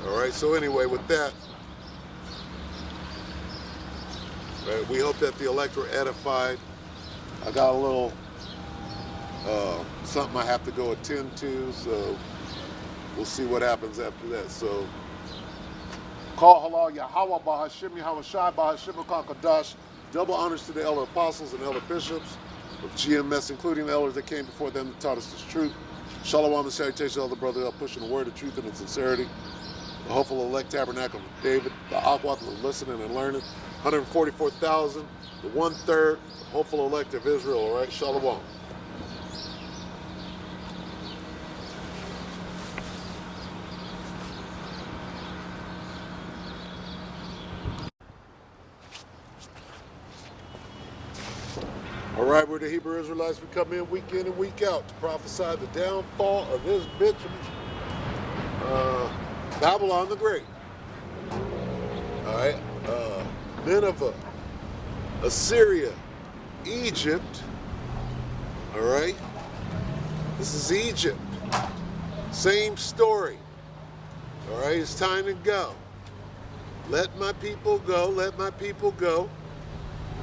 All right, so anyway, with that, right, we hope that the elect were edified. I got a little something I have to go attend to, so we'll see what happens after that. So, call halal Yahweh Bahashim Yahweh Shai Bahashim Kadash. Double honors to the elder apostles and elder bishops of GMS, including the elders that came before them that taught us this truth. Shalom and salutations, elder brother, pushing the word of truth and in sincerity. The hopeful elect tabernacle of David, the Aquath of listening and learning. 144,000, the 1/3 hopeful elect of Israel. All right, Shalom. All right, we're the Hebrew Israelites. We come in and week out to prophesy the downfall of this bitch, Babylon the Great. All right, Nineveh, Assyria, Egypt. All right, this is Egypt. Same story. All right, it's time to go. Let my people go. Let my people go.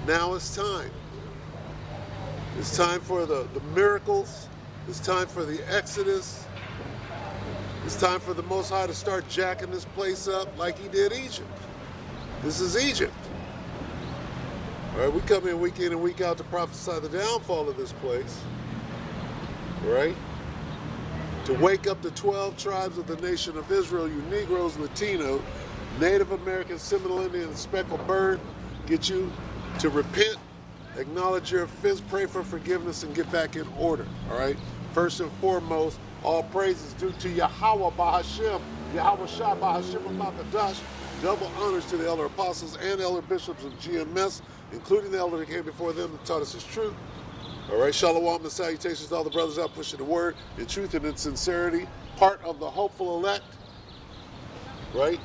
Now it's time. It's time for the miracles. It's time for the Exodus. It's time for the Most High to start jacking this place up like he did Egypt. This is Egypt. All right, we come in and week out to prophesy the downfall of this place. All right? To wake up the 12 tribes of the nation of Israel, you Negroes, Latino, Native American, Seminole Indian, and Speckled Bird, get you to repent, acknowledge your offense, pray for forgiveness, and get back in order. All right? First and foremost, all praise is due to Yahweh Bahashim, Yahweh Shai Bahashim Makadash. Double honors to the elder apostles and elder bishops of GMS, including the elder that came before them that taught us his truth. All right, shalom and salutations to all the brothers out pushing the word in truth and in sincerity. Part of the hopeful elect, right?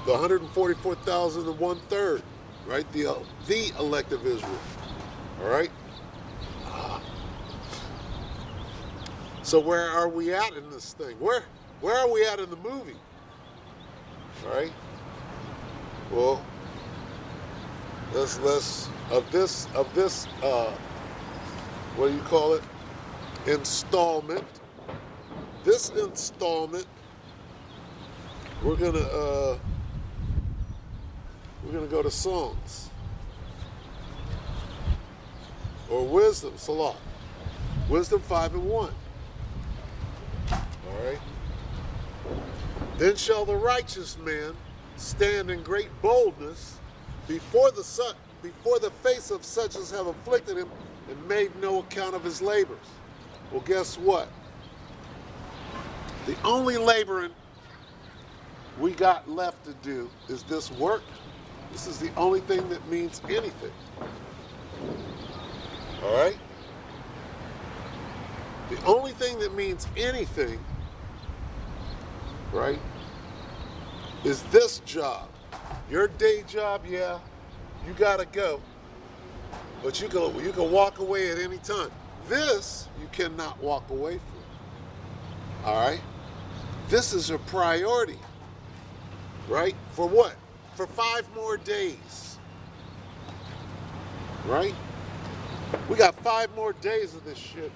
The 144,000 and 1/3, right? The elect of Israel. All right. So where are we at in this thing? Where are we at in the movie? All right. Well, let's of this what do you call it? Installment. This installment, we're gonna go to songs or wisdom, Salah. Wisdom 5 and 1. All right. Then shall the righteous man stand in great boldness before the face of such as have afflicted him and made no account of his labors. Well, guess what? The only laboring we got left to do is this work. This is the only thing that means anything. All right? The only thing that means anything, right, is this job. Your day job, yeah, you gotta go. But you can walk away at any time. This, you cannot walk away from. All right? This is a priority. Right? For what? For 5 more days. Right? We got 5 more days of this shit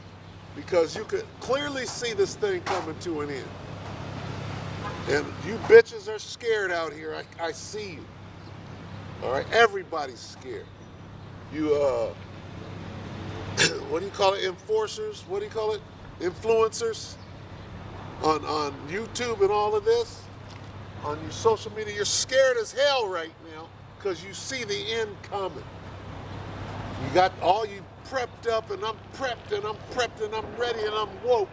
because you could clearly see this thing coming to an end. And you bitches are scared out here. I see you. All right? Everybody's scared. You, what do you call it? Enforcers? What do you call it? Influencers on YouTube and all of this, on your social media. You're scared as hell right now because you see the end coming. You got all you prepped up, and I'm prepped, and I'm prepped, and I'm ready, and I'm woke.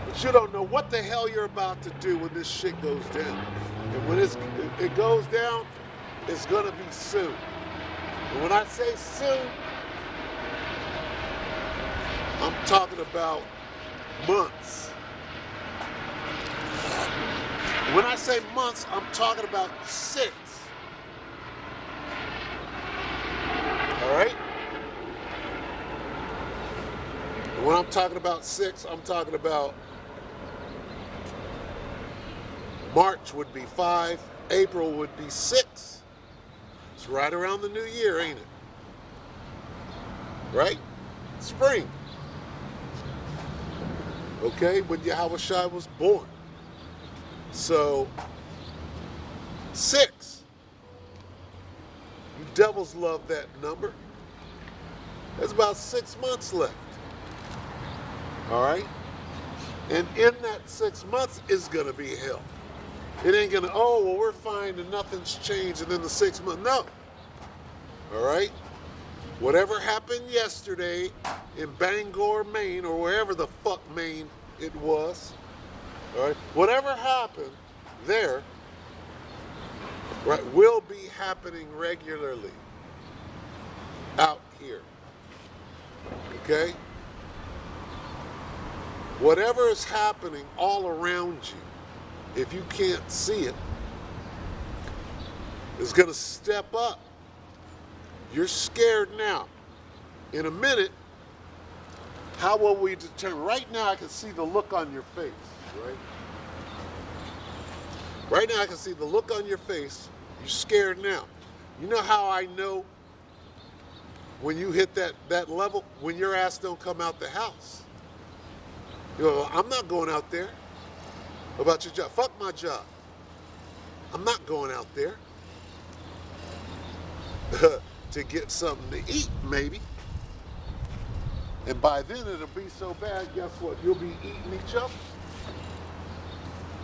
But you don't know what the hell you're about to do when this shit goes down. And when it goes down, it's gonna be soon. And when I say soon, I'm talking about months. When I say months, I'm talking about 6. All right? And when I'm talking about 6, I'm talking about March would be 5. April would be 6. It's right around the new year, ain't it? Right? Spring. Okay, when Yahushua was born. So, 6. You devils love that number. There's about 6 months left. All right? And in that 6 months is going to be hell. It ain't going to, oh, well, we're fine and nothing's changed and then the 6 months. No. All right? Whatever happened yesterday in Bangor, Maine, or wherever the fuck Maine it was, all right? Whatever happened there, right, will be happening regularly out here. Okay? Whatever is happening all around you, if you can't see it, is going to step up. You're scared now. In a minute, how will we determine? Right now, I can see the look on your face, right? Right now, I can see the look on your face. You're scared now. You know how I know when you hit that level? When your ass don't come out the house. You know, I'm not going out there. About your job. Fuck my job. I'm not going out there. To get something to eat, maybe. And by then it'll be so bad, guess what? You'll be eating each other.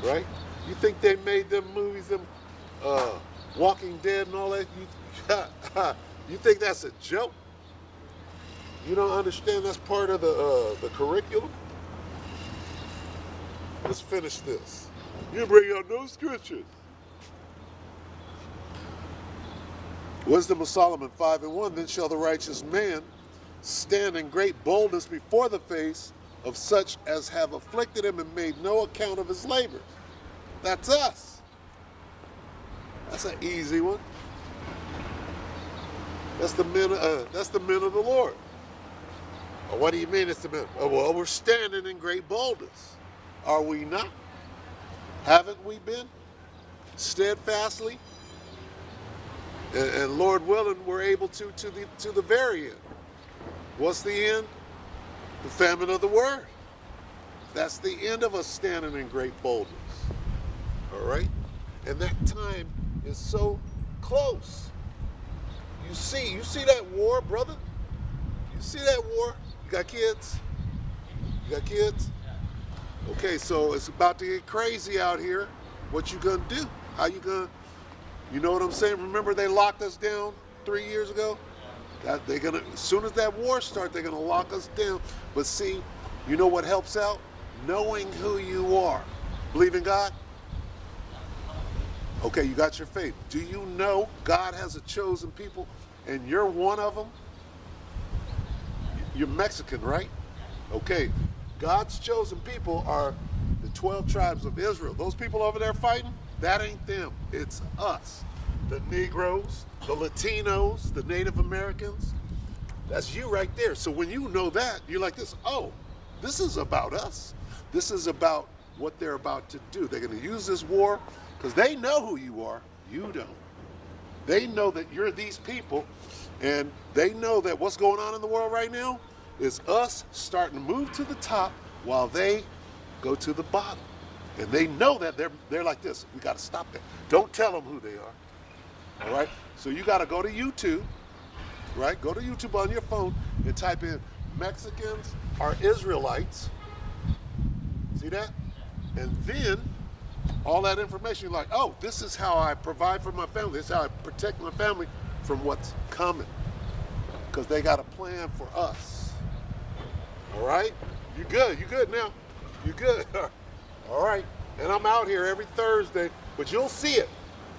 Right? You think they made them movies, them Walking Dead and all that? You think that's a joke? You don't understand that's part of the curriculum? Let's finish this. You bring out no scriptures. Wisdom of Solomon 5:1, then shall the righteous man stand in great boldness before the face of such as have afflicted him and made no account of his labors. That's us. That's an easy one. That's the men of the Lord. Oh, what do you mean it's the men? Oh, well, we're standing in great boldness. Are we not? Haven't we been? Steadfastly? And Lord willing, we're able to the very end. What's the end? The famine of the word. That's the end of us standing in great boldness. All right? And that time is so close. You see that war, brother? You see that war? You got kids? You got kids? Okay, so it's about to get crazy out here. What you gonna do? How you gonna, you know what I'm saying? Remember they locked us down 3 years ago? They're gonna, as soon as that war starts, they're gonna lock us down. But see, you know what helps out? Knowing who you are. Believe in God? Okay, you got your faith. Do you know God has a chosen people and you're one of them? You're Mexican, right? Okay, God's chosen people are the 12 tribes of Israel. Those people over there fighting, that ain't them. It's us. The Negroes, the Latinos, the Native Americans. That's you right there. So when you know that, you're like this, oh, this is about us. This is about what they're about to do. They're going to use this war because they know who you are. You don't. They know that you're these people, and they know that what's going on in the world right now is us starting to move to the top while they go to the bottom. And they know that they're like this. We got to stop that. Don't tell them who they are. All right? So you got to go to YouTube, right? Go to YouTube on your phone and type in Mexicans are Israelites. See that? And then all that information, you're like, oh, this is how I provide for my family. This is how I protect my family from what's coming. Because they got a plan for us. All right? You good. You good now. You good. All right. And I'm out here every Thursday, but you'll see it.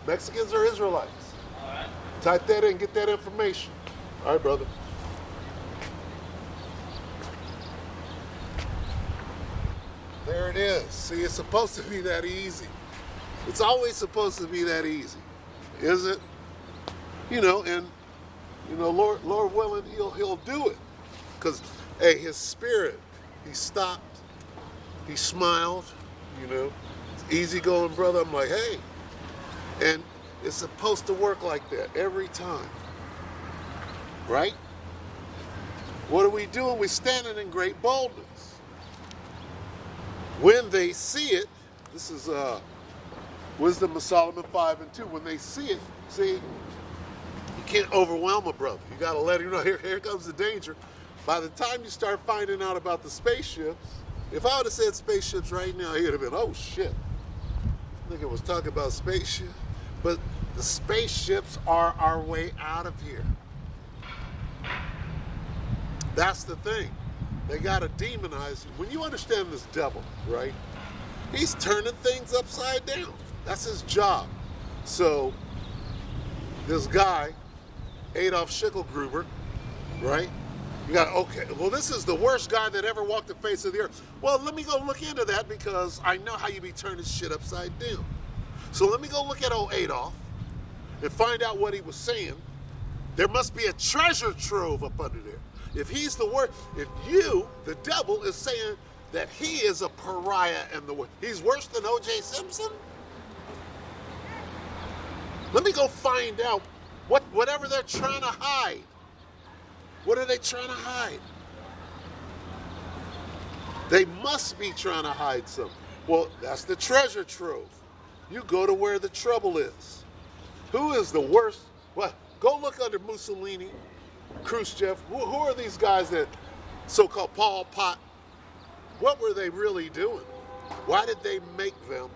Mexicans are Israelites. All right. Type that in, get that information. All right, brother. There it is. See, it's supposed to be that easy. It's always supposed to be that easy. Is it? You know, and you know, Lord willing, he'll do it. Because, hey, his spirit, he stopped, he smiled, you know. easygoing brother. I'm like, hey. And it's supposed to work like that every time. Right? What are we doing? We're standing in great boldness. When they see it, this is Wisdom of Solomon 5 and 2. When they see it, see, you can't overwhelm a brother. You got to let him know, here comes the danger. By the time you start finding out about the spaceships, if I would have said spaceships right now, he would have been, oh shit. I think I was talking about spaceships. But the spaceships are our way out of here. That's the thing. They got to demonize you. When you understand this devil, right? He's turning things upside down. That's his job. So, this guy, Adolf Schicklgruber, right? You got, okay, well, this is the worst guy that ever walked the face of the earth. Well, let me go look into that because I know how you be turning shit upside down. So let me go look at old Adolf and find out what he was saying. There must be a treasure trove up under there. If he's the worst, if you, the devil, is saying that he is a pariah and he's worse than O.J. Simpson, let me go find out whatever they're trying to hide. What are they trying to hide? They must be trying to hide something. Well, that's the treasure trove. You go to where the trouble is. Who is the worst? Well, go look under Mussolini, Khrushchev. Who are these guys that so-called Pol Pot? What were they really doing? Why did they make them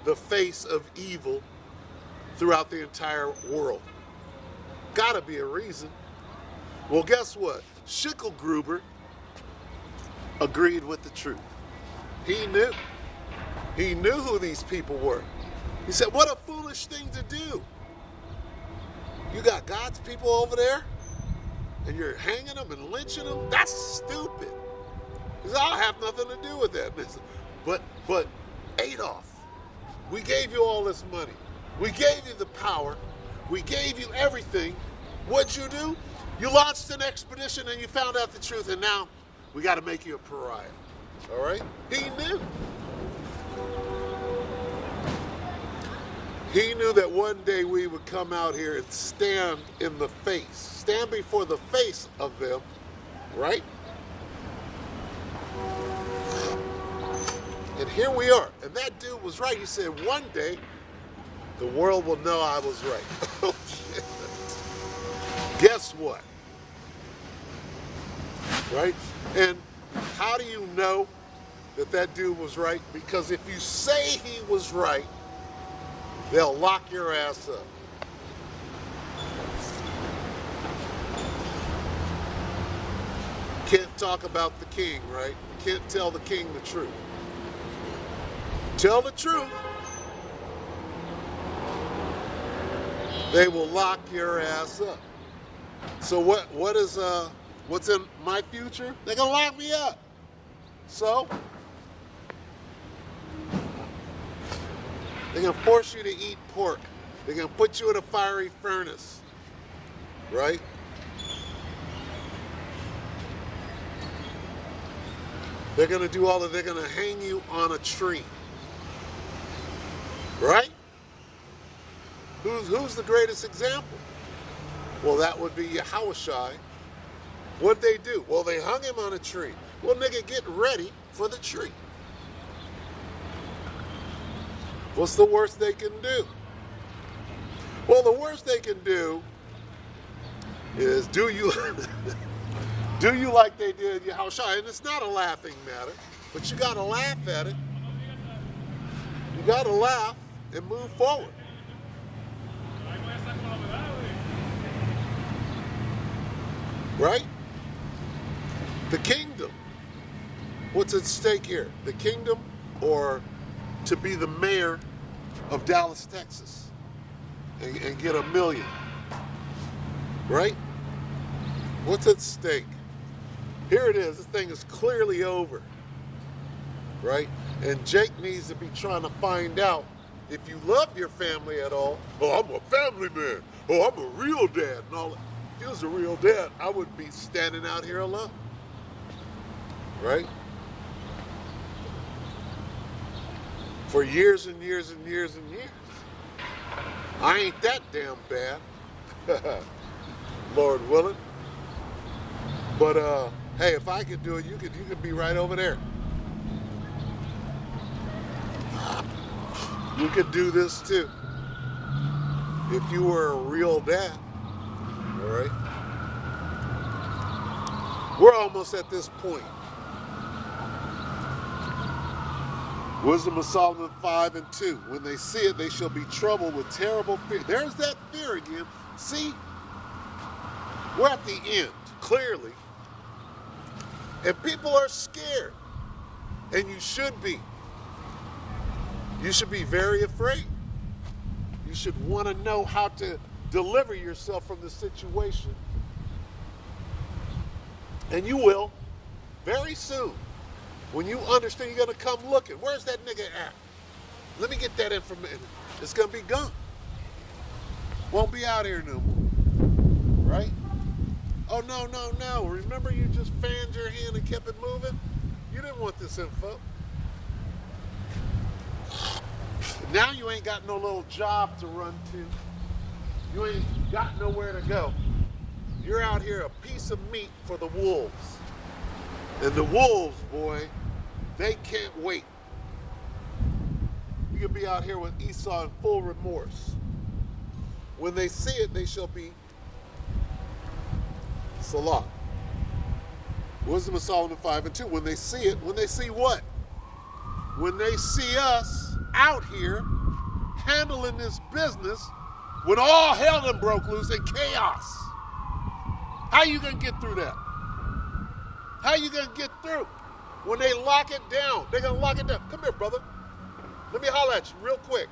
the face of evil throughout the entire world? Gotta be a reason. Well, guess what? Schicklgruber agreed with the truth. He knew. He knew who these people were. He said, what a foolish thing to do. You got God's people over there, and you're hanging them and lynching them? That's stupid. He said, I'll have nothing to do with that. But Adolf, we gave you all this money. We gave you the power. We gave you everything. What'd you do? You launched an expedition and you found out the truth, and now we got to make you a pariah. All right? He knew. He knew that one day we would come out here and stand before the face of them, right? And here we are. And that dude was right. He said, one day, the world will know I was right. Oh, shit. Guess what? Right? And how do you know that dude was right? Because if you say he was right, they'll lock your ass up. Can't talk about the king, right? Can't tell the king the truth. Tell the truth. They will lock your ass up. So what's in my future? They're gonna lock me up. So they're gonna force you to eat pork. They're gonna put you in a fiery furnace, right? They're gonna do all of. They're gonna hang you on a tree, right? Who's the greatest example? Well, that would be Yahushua. What'd they do? Well, they hung him on a tree. Well, nigga, get ready for the tree. What's the worst they can do? Well, the worst they can do is do you like they did Yahushua. And it's not a laughing matter, but you got to laugh at it. You got to laugh and move forward. Right? The kingdom. What's at stake here? The kingdom, or to be the mayor of Dallas, Texas and get $1 million? Right? What's at stake? Here it is. This thing is clearly over. Right? And Jake needs to be trying to find out if you love your family at all. Oh, I'm a family man. Oh, I'm a real dad and all that. If he was a real dad, I wouldn't be standing out here alone. Right? for years and years and years and years. I ain't that damn bad, Lord willing. But hey, if I could do it, you could be right over there. You could do this too. If you were a real dad, all right? We're almost at this point. Wisdom of Solomon 5:2. When they see it, they shall be troubled with terrible fear. There's that fear again. See, we're at the end, clearly. And people are scared. And you should be. You should be very afraid. You should want to know how to deliver yourself from the situation. And you will, very soon. When you understand, you're going to come looking. Where's that nigga at? Let me get that information. It's going to be gone. Won't be out here no more. Right? Oh, no. Remember you just fanned your hand and kept it moving? You didn't want this info. Now you ain't got no little job to run to. You ain't got nowhere to go. You're out here a piece of meat for the wolves. And the wolves, boy, they can't wait. You can be out here with Esau in full remorse. When they see it, they shall be Salah. Wisdom of Solomon 5:2. When they see it, when they see what? When they see us out here handling this business when all hell done broke loose and chaos. How you gonna get through that? How you gonna get through? When they lock it down, they're gonna lock it down. Come here, brother. Let me holler at you real quick.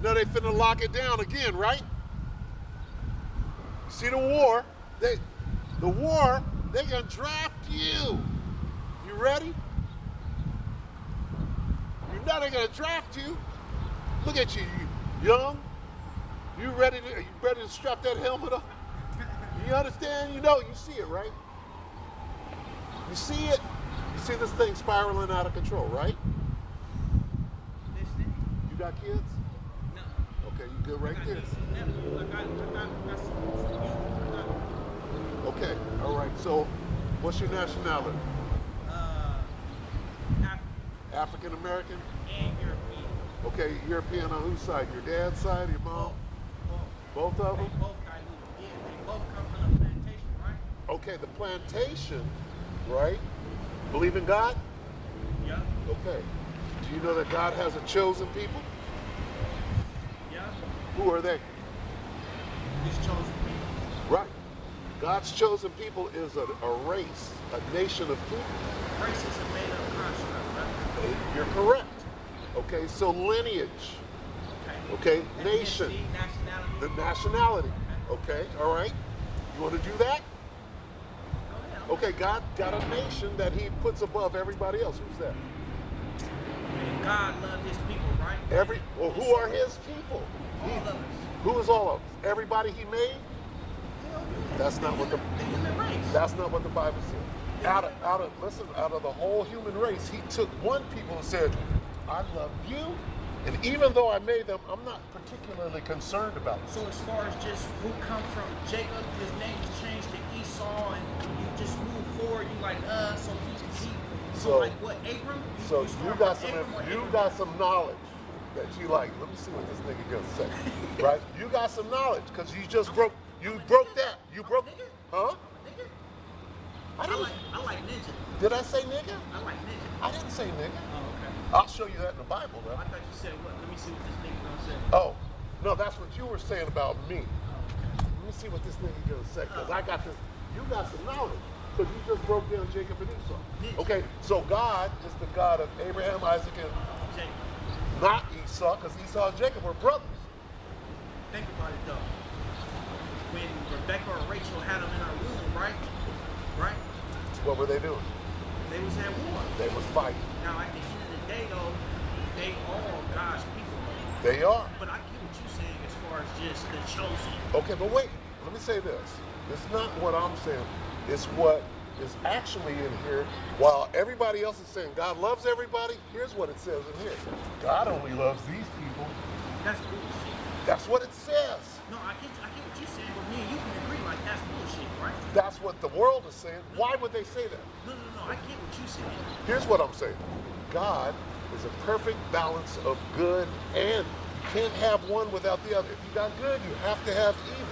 Now they finna lock it down again, right? See the war? They're gonna draft you. You ready? You know they're gonna draft you. Look at you, you young. Are you ready to strap that helmet up? You understand? You know, you see it, right? You see it? You see this thing spiraling out of control, right? You got kids? No. Okay, you good right there. Okay, all right. So, what's your nationality? African American? And European. Okay, European on whose side? Your dad's side, your mom? Both of them? They both come from the plantation, right? Okay, the plantation, right? Believe in God? Yeah. Okay. Do you know that God has a chosen people? Yeah. Who are they? His chosen people. Right. God's chosen people is a race, a nation of people. Race is a made-up construct, right? You're correct. Okay, so lineage. Okay, nation. Nationality. The nationality. Okay, all right. You want to do that? Go ahead. Okay, God got a nation that he puts above everybody else. Who's that? And God loved his people, right? Who are his people? All of us. Who is all of us? Everybody he made? That's not what the human race. That's not what the Bible says. Out of the whole human race, he took one people and said, I love you, and even though I made them, I'm not particularly concerned about them. So as far as just who come from Jacob, his name was changed to Esau, and you just move forward, you like, so like what, Abram? So you got some knowledge that you like. Let me see what this nigga gonna say. Right? You got some knowledge, because you broke that. You broke, huh? Nigga? I like ninja. Did I say nigga? I like ninja. I didn't say nigga. Oh, okay. I'll show you that in the Bible, though. I thought you said what? Let me see what this nigga gonna say. Oh, no, that's what you were saying about me. Oh, okay. Let me see what this nigga gonna say, because I got this. You got some knowledge, because you just broke down Jacob and Esau. Okay, so God is the God of Abraham, Isaac, and Jacob. Not Esau, because Esau and Jacob were brothers. Think about it though. When Rebecca or Rachel had them in her womb, right? Right? What were they doing? They was at war. They was fighting. Now at the end of the day though, they all God's people. They are. But I get what you're saying as far as just the chosen. Okay, but wait. Let me say this. It's not what I'm saying. It's what is actually in here. While everybody else is saying God loves everybody, here's what it says in here. God only loves these people. That's bullshit. That's what it says. No, I get what you're saying, but me and you can agree like that's bullshit, right? That's what the world is saying. Why would they say that? No, I get what you're saying. Here's what I'm saying. God is a perfect balance of good and you can't have one without the other. If you got good, you have to have evil.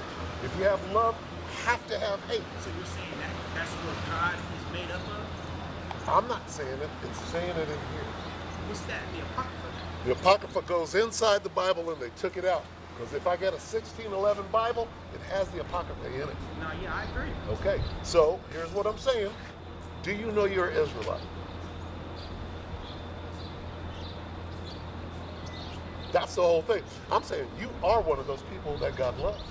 If you have love, you have to have hate. So you're saying that's what God is made up of? I'm not saying it. It's saying it in here. What's that? The Apocrypha? The Apocrypha goes inside the Bible and they took it out. Because if I get a 1611 Bible, it has the Apocrypha in it. No, yeah, I agree. Okay, so here's what I'm saying. Do you know you're an Israelite? That's the whole thing. I'm saying you are one of those people that God loves.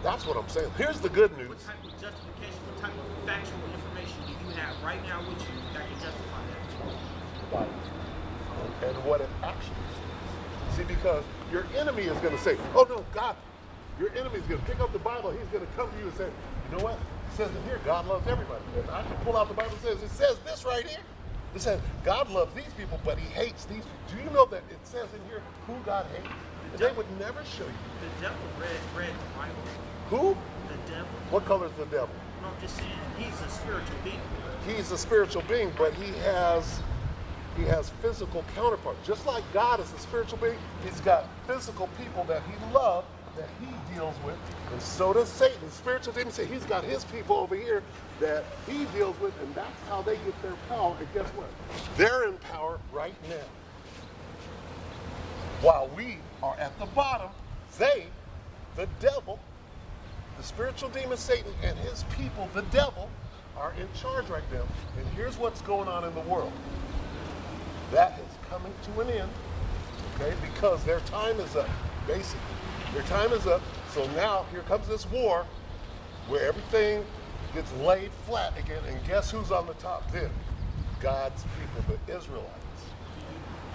That's what I'm saying. Here's the good news. What type of justification, what type of factual information do you have right now with you that can justify that? And what it actually says. See, because your enemy is going to say, oh no, God, your enemy is going to pick up the Bible. He's going to come to you and say, you know what? It says in here, God loves everybody. And I can pull out the Bible and it says this right here. It says, God loves these people, but he hates these people. Do you know that it says in here who God hates? And they would never show you. The devil read the Bible. Who? The devil. What color is the devil? No, I'm just saying, he's a spiritual being. He's a spiritual being, but he has physical counterparts. Just like God is a spiritual being, he's got physical people that he loves, that he deals with, and so does Satan. The spiritual demon say he's got his people over here that he deals with, and that's how they get their power. And guess what? They're in power right now. While we are at the bottom, they, the devil, the spiritual demon Satan and his people, the devil, are in charge right now. And here's what's going on in the world. That is coming to an end, okay, because their time is up, basically. Their time is up, so now here comes this war where everything gets laid flat again, and guess who's on the top then? God's people, the Israelites.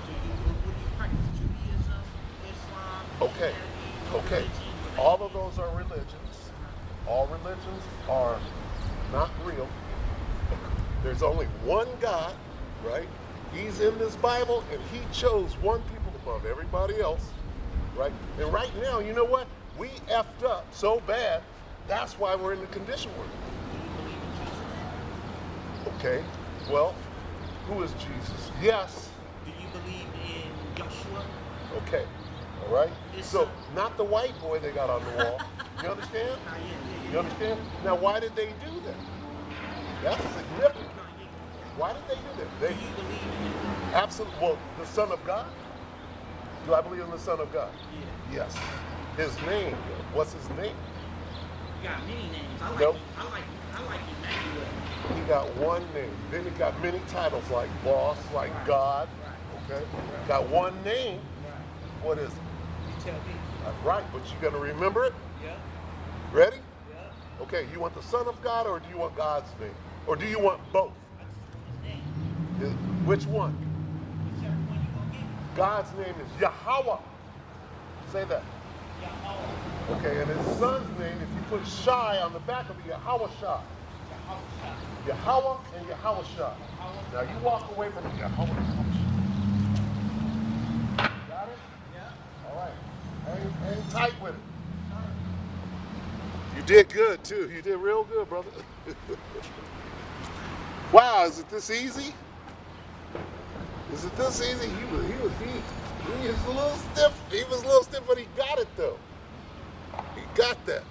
What do you practice? Judaism, Islam, Okay, okay. religion? All of those are religions. All religions are not real. There's only one God, right? He's in this Bible, and he chose one people above everybody else, right? And right now, you know what? We effed up so bad, that's why we're in the condition we're in. Okay, well, who is Jesus? Yes. Do you believe in Joshua? Okay, all right? Yes, So, sir. not the white boy they got on the wall. You understand? You understand? Now, why did they do that? That's significant. Why did they do that? Do you believe in it? Absolutely. Well, the Son of God? Do I believe in the Son of God? Yeah. Yes. His name. What's his name? You got many names. I like Nope. Emmanuel. He got one name. Then he got many titles like boss, like God. Okay? Got one name. What is it? You tell me. That's right, but you got to remember it. Yeah. Ready? Yeah. Okay, you want the Son of God or do you want God's name? Or do you want both? Name. Which one? Whichever one you gonna get. God's name is Yahweh. Say that. Yahweh. Okay, and his son's name, if you put Shai on the back of it, Yahweh Shai. Yahweh and Yahweh Shai. Now you walk away from the Yahweh. Got it? Yeah. All right. Hang tight with it. You did good too. You did real good, brother. Wow, is it this easy? Is it this easy? He was a little stiff. He was a little stiff, but he got it though. He got that.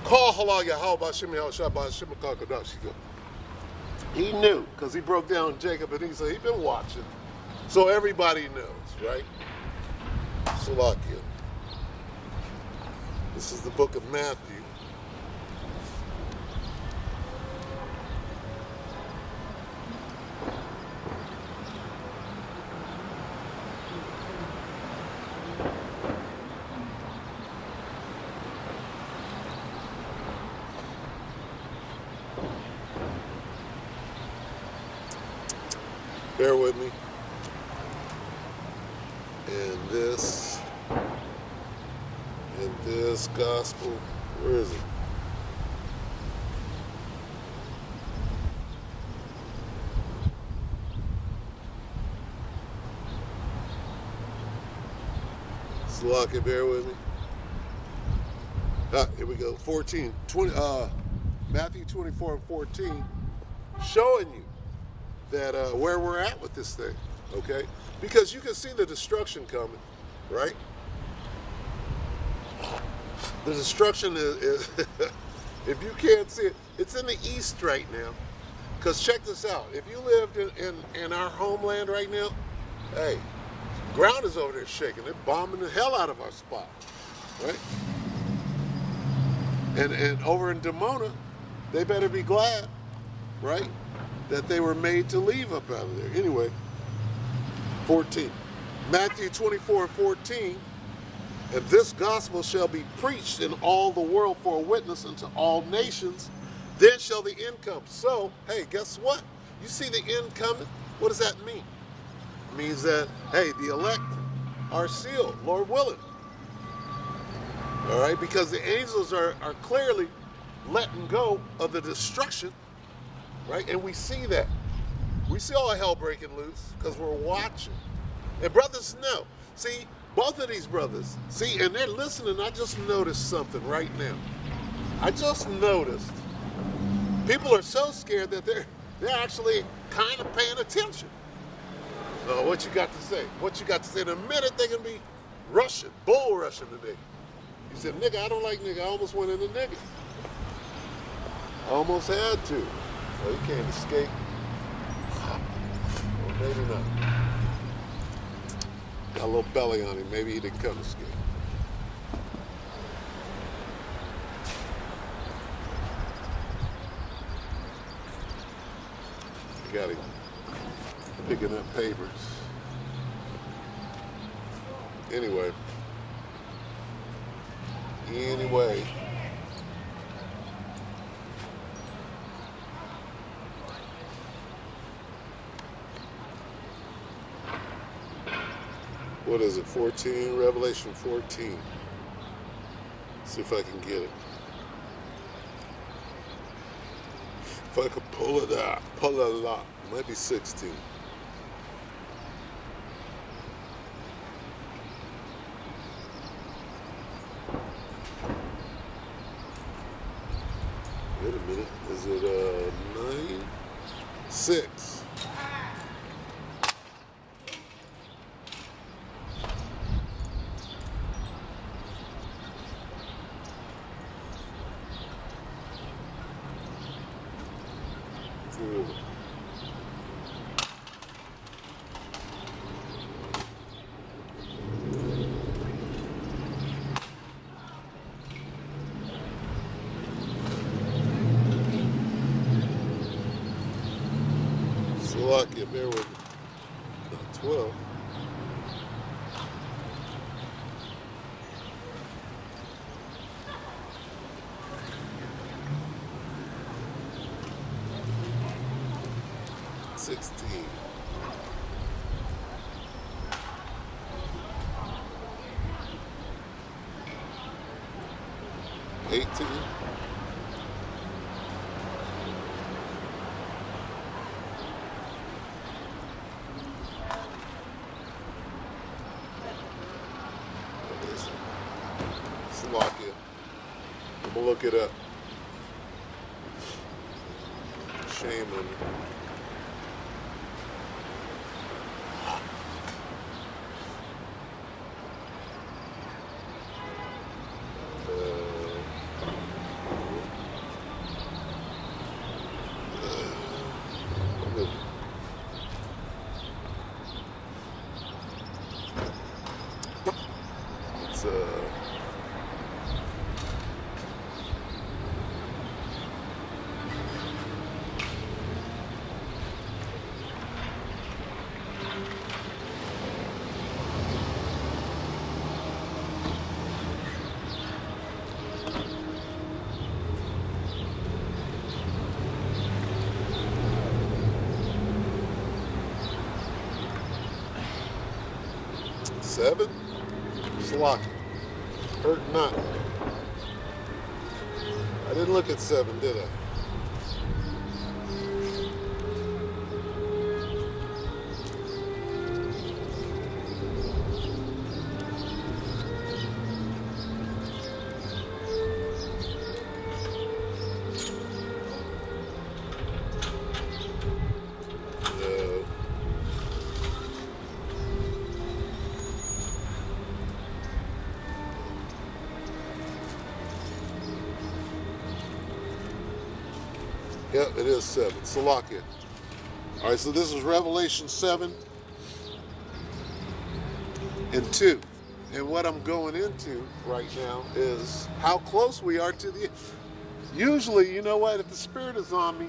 Call halal Yahweh Bashim Yahushua Bashim Kakadashi. He knew because he broke down Jacob and he said he'd been watching. So everybody knows, right? Salakia. This is the book of Matthew. Bear with me. In this gospel, where is it? Slocky, bear with me. Here we go. 14. Matthew 24 and 14, showing you that where we're at with this thing, okay? Because you can see the destruction coming, right? The destruction is if you can't see it, it's in the east right now. Because check this out. If you lived in our homeland right now, hey, ground is over there shaking. They're bombing the hell out of our spot, right? And over in Dimona, they better be glad, right, that they were made to leave up out of there. Anyway, 14. Matthew 24 and 14, and this gospel shall be preached in all the world for a witness unto all nations, then shall the end come. So, hey, guess what? You see the end coming? What does that mean? It means that, hey, the elect are sealed, Lord willing. All right, because the angels are clearly letting go of the destruction, right? And we see that. We see all hell breaking loose because we're watching. And brothers know. See, both of these brothers, see, and they're listening. I just noticed something right now. I just noticed people are so scared that they're actually kind of paying attention. What you got to say? What you got to say? The minute they can be rushing, bull rushing today. You said, nigga, I don't like nigga. I almost went into nigga. Almost had to. Well, you can't escape. Well, maybe not. Got a little belly on him. Maybe he didn't come escape. Got him picking up papers. Anyway. What is it, 14? Revelation 14. See if I can get it. If I could pull it out. It might be 16. Wait a minute. Is it 9? 6. Slovakia, bear with me. Not 12. $16. 18. Slovakia. I'm gonna look it up. Shame on me. It's 7. Slocky. Hurt not. I didn't look at 7, did I? Yep, it is 7. Salakia. All right, so this is Revelation 7 and 2. And what I'm going into right now is how close we are to the... Usually, you know what, if the Spirit is on me,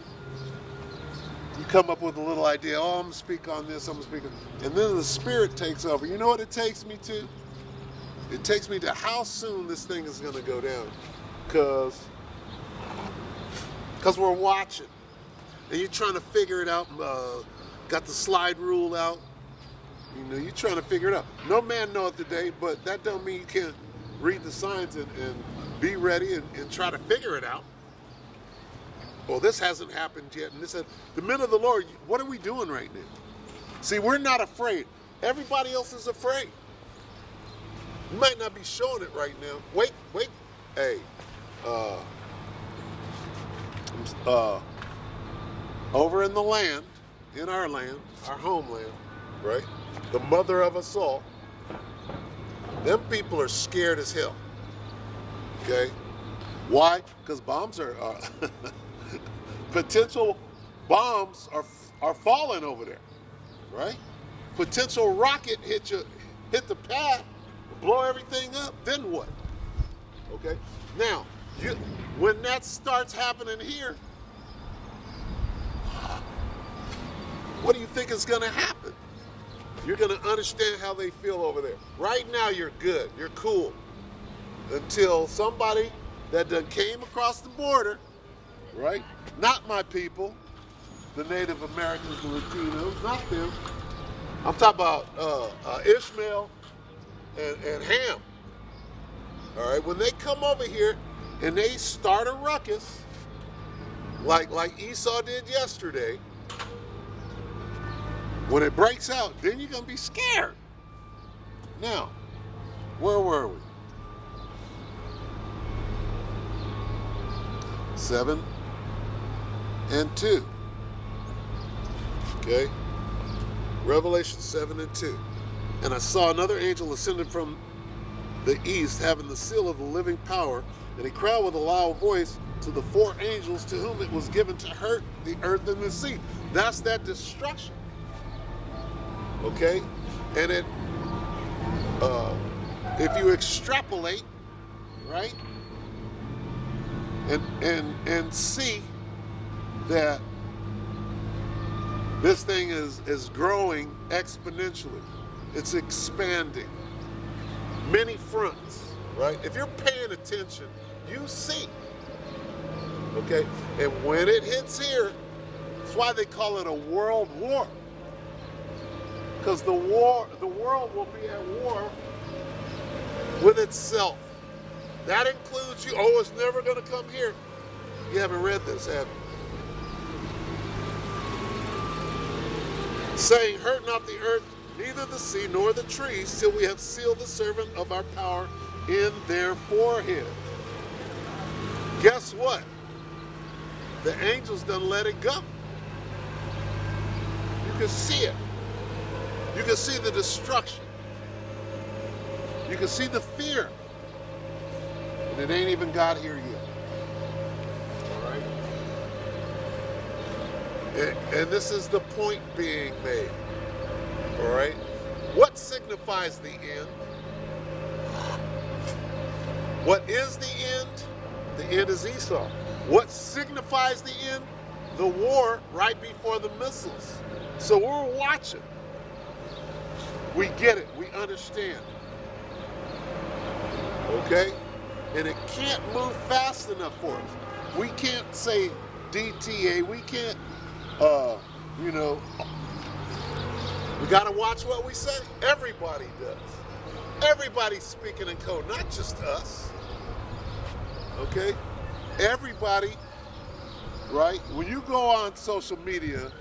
you come up with a little idea, oh, I'm going to speak on this, I'm going to speak on... And then the Spirit takes over. You know what it takes me to? It takes me to how soon this thing is going to go down. Because we're watching. And you're trying to figure it out. Got the slide rule out. You know, you're trying to figure it out. No man knoweth the day, but that don't mean you can't read the signs and be ready and try to figure it out. Well, this hasn't happened yet. And this has, the men of the Lord, what are we doing right now? See, we're not afraid. Everybody else is afraid. You might not be showing it right now. Wait. Hey, over in the land, in our land, our homeland, right? The mother of us all, them people are scared as hell. Okay? Why? Because bombs are potential bombs are falling over there, right? Potential rocket hit the pad, blow everything up. Then what? Okay. Now, when that starts happening here, what do you think is going to happen? You're going to understand how they feel over there. Right now, you're good. You're cool. Until somebody that done came across the border, right? Not my people, the Native Americans, the Latinos, not them. I'm talking about Ishmael and Ham. All right, when they come over here and they start a ruckus, like Esau did yesterday, when it breaks out, then you're going to be scared. Now, where were we? 7 and 2. Okay? Revelation 7 and 2. And I saw another angel ascended from the east, having the seal of the living power, and he cried with a loud voice to the 4 angels to whom it was given to hurt the earth and the sea. That's that destruction. Okay? And it, if you extrapolate, right, and see that this thing is growing exponentially. It's expanding. Many fronts, right? If you're paying attention, you see. Okay? And when it hits here, that's why they call it a world war. Because the world will be at war with itself. That includes you. Oh, it's never going to come here. You haven't read this, have you? Saying, hurt not the earth, neither the sea, nor the trees, till we have sealed the servant of our power in their forehead. Guess what? The angels done let it go. You can see it. You can see the destruction. You can see the fear. And it ain't even got here yet. All right? And this is the point being made. All right? What signifies the end? What is the end? The end is Esau. What signifies the end? The war right before the missiles. So we're watching. We get it. We understand. Okay? And it can't move fast enough for us. We can't say DTA. We can't, we got to watch what we say. Everybody does. Everybody's speaking in code, not just us. Okay? Everybody, right? When you go on social media,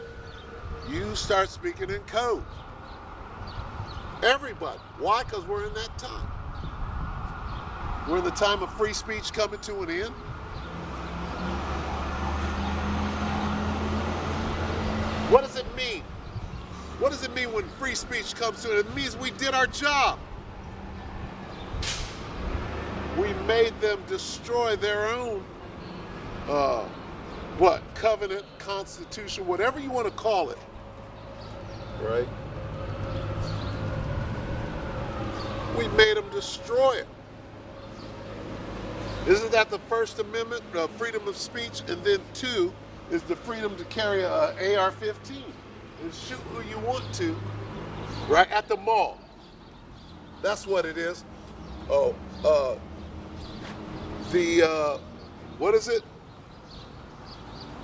you start speaking in code. Everybody. Why? Because we're in that time. We're in the time of free speech coming to an end. What does it mean? What does it mean when free speech comes to an end? It means we did our job. We made them destroy their own what? Covenant, constitution, whatever you want to call it. Right? We made them destroy it. Isn't that the First Amendment, freedom of speech? And then 2 is the freedom to carry a AR-15 and shoot who you want to, right, at the mall. That's what it is. Oh, what is it?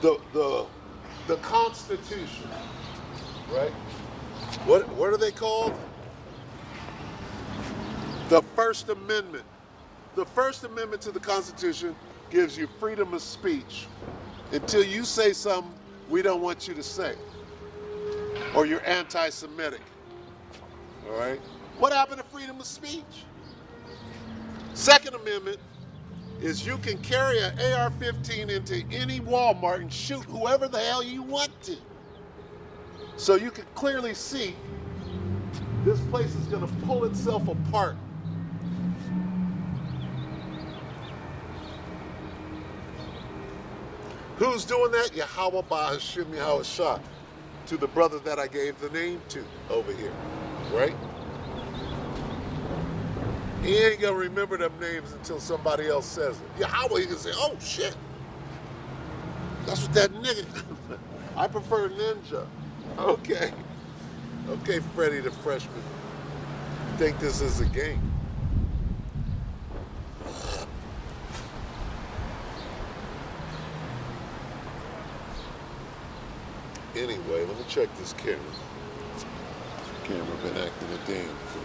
The Constitution, right? What are they called? The First Amendment. The First Amendment to the Constitution gives you freedom of speech until you say something we don't want you to say, or you're anti-Semitic. All right? What happened to freedom of speech? Second Amendment is you can carry an AR-15 into any Walmart and shoot whoever the hell you want to. So you can clearly see this place is going to pull itself apart. Who's doing that? Yahweh Ba'ashim Yahweh Shah, to the brother that I gave the name to over here, right? He ain't gonna remember them names until somebody else says it. Yahweh, he can say, oh shit, that's what that nigga, I prefer Ninja. Okay, Freddie the freshman, you think this is a game? Anyway, let me check this camera. This camera been acting a damn fool.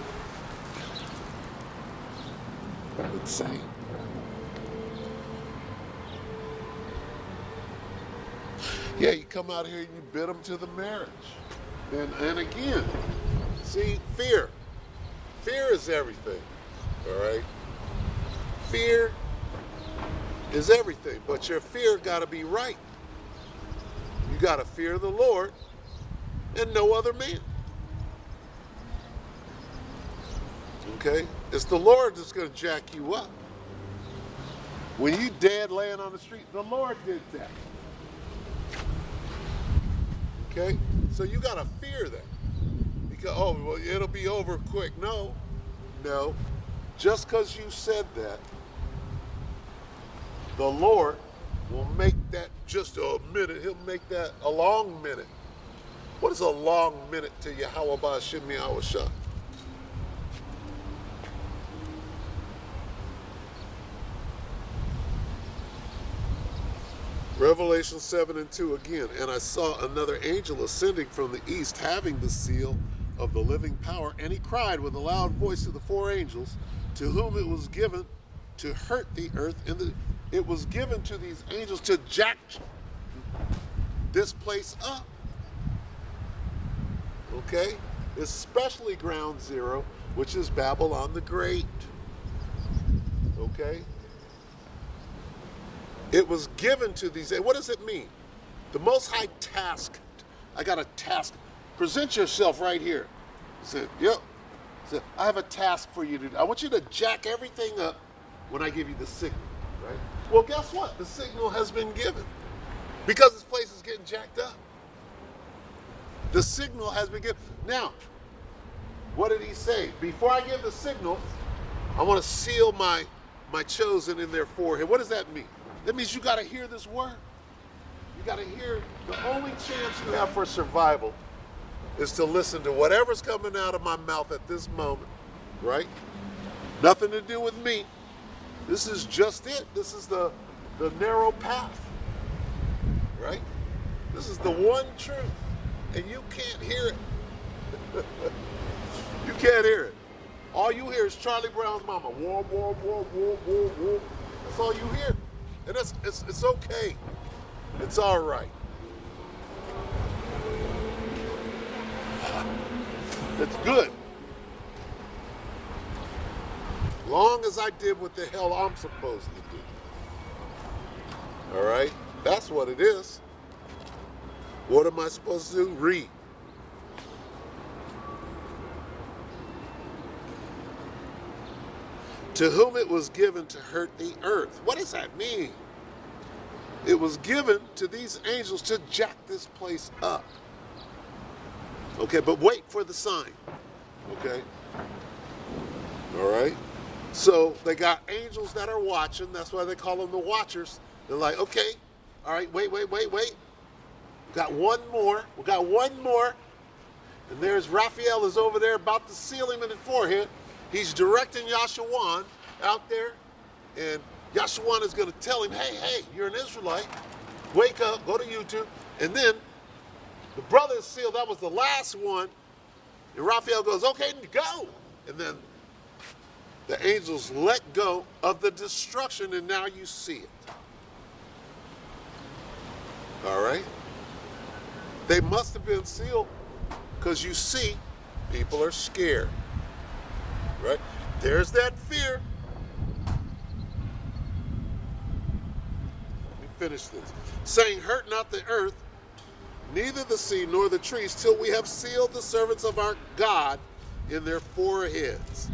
Let's see. Yeah, you come out here and you bid them to the marriage. And again, see, fear. Fear is everything, all right? Fear is everything, but your fear got to be right. You got to fear the Lord and no other man. Okay? It's the Lord that's going to jack you up. When you dead laying on the street, the Lord did that. Okay? So you got to fear that. Because, oh, well, it'll be over quick. No. Just because you said that, the Lord will make that just a minute. He'll make that a long minute. What is a long minute to Yahweh Ba'ashim Yahweh Shah? Revelation 7:2 again. And I saw another angel ascending from the east, having the seal of the living power. And he cried with a loud voice to the 4 angels, to whom it was given to hurt the earth. And it was given to these angels to jack this place up. Okay? Especially ground zero, which is Babylon the Great. Okay? It was given to these. What does it mean? The Most High tasked. I got a task. Present yourself right here. He said, yep. He said, I have a task for you to do. I want you to jack everything up when I give you the signal, right? Well, guess what? The signal has been given because this place is getting jacked up. The signal has been given. Now, what did he say? Before I give the signal, I want to seal my chosen in their forehead. What does that mean? That means you got to hear this word. You got to hear. The only chance you have for survival is to listen to whatever's coming out of my mouth at this moment, right? Nothing to do with me. This is just it. This is the narrow path, right? This is the one truth, and you can't hear it. You can't hear it. All you hear is Charlie Brown's mama. War, war, war, war, war, war. That's all you hear. And it's okay. It's all right. It's good. Long as I did what the hell I'm supposed to do. All right? That's what it is. What am I supposed to do? Read. To whom it was given to hurt the earth. What does that mean? It was given to these angels to jack this place up. Okay, but wait for the sign. Okay? All right? So they got angels that are watching. That's why they call them the watchers. They're like, okay, all right, wait. We got one more. And there's Raphael is over there about to seal him in the forehead. He's directing Yashawan out there. And Yashawan is going to tell him, hey, you're an Israelite. Wake up, go to YouTube. And then the brother is sealed. That was the last one. And Raphael goes, okay, go. And then the angels let go of the destruction, and now you see it. All right? They must have been sealed because you see people are scared. Right? There's that fear. Let me finish this. Saying, hurt not the earth, neither the sea nor the trees, till we have sealed the servants of our God in their foreheads.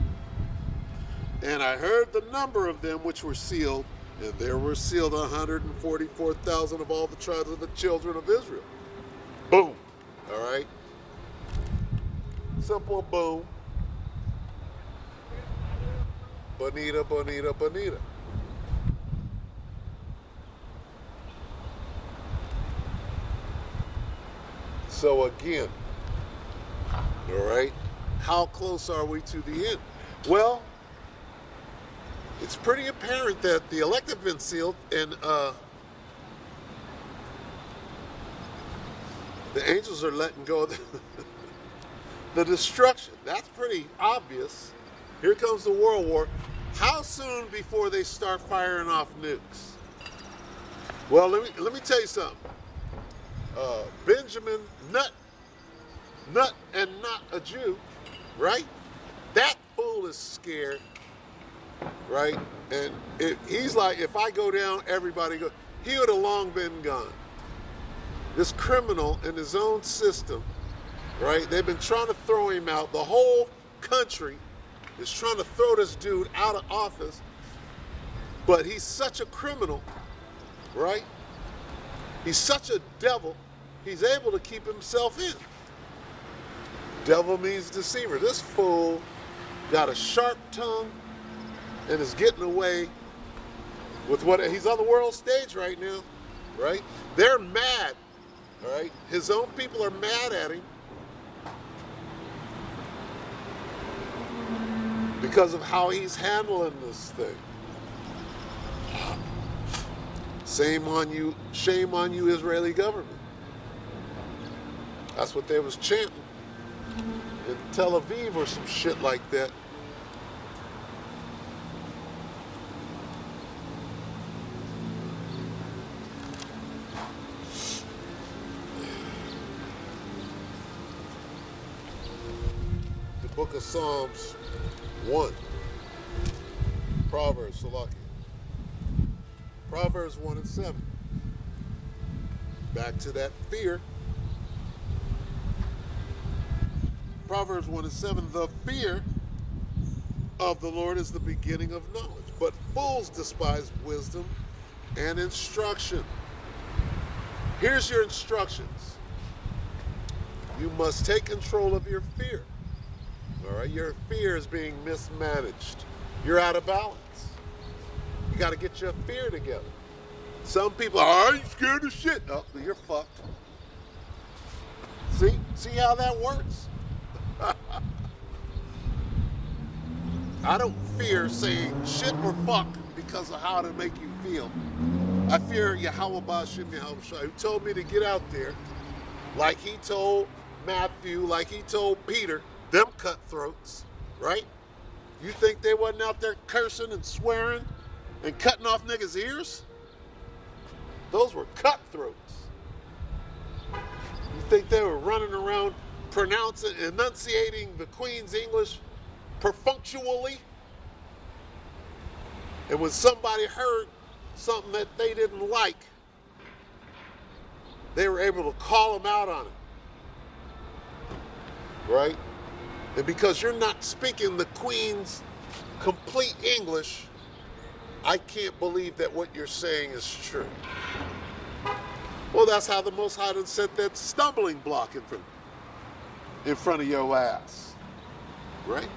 And I heard the number of them which were sealed, and there were sealed 144,000 of all the tribes of the children of Israel. Boom. All right? Simple boom. Bonita. So again, all right, how close are we to the end? Well, it's pretty apparent that the elect have been sealed, and the angels are letting go of the destruction. That's pretty obvious. Here comes the world war. How soon before they start firing off nukes? Well, let me tell you something. Benjamin Nut and not a Jew, right? That fool is scared. Right? And he's like, if I go down, everybody go. He would have long been gone. This criminal in his own system, right? They've been trying to throw him out. The whole country is trying to throw this dude out of office. But he's such a criminal, right? He's such a devil, he's able to keep himself in. Devil means deceiver. This fool got a sharp tongue and is getting away with what he's on the world stage right now, right? They're mad, all right? His own people are mad at him because of how he's handling this thing. Shame on you, Israeli government. That's what they was chanting in Tel Aviv or some shit like that. Book of Psalms 1. Proverbs 1 and 7. Back to that fear. Proverbs 1 and 7. The fear of the Lord is the beginning of knowledge, but fools despise wisdom and instruction. Here's your instructions. You must take control of your fear. All right, your fear is being mismanaged. You're out of balance. You got to get your fear together. Some people are, you scared of shit. Oh, you're fucked. See how that works? I don't fear saying shit or fuck because of how to make you feel. I fear Yahweh Ba'Shem Yahweh Shai, who told me to get out there, like he told Matthew, like he told Peter, them cutthroats, right? You think they wasn't out there cursing and swearing and cutting off niggas' ears? Those were cutthroats. You think they were running around pronouncing, enunciating the Queen's English perfunctually? And when somebody heard something that they didn't like, they were able to call them out on it, right? And because you're not speaking the Queen's complete English, I can't believe that what you're saying is true. Well, that's how the Most High done set that stumbling block in front of your ass, right?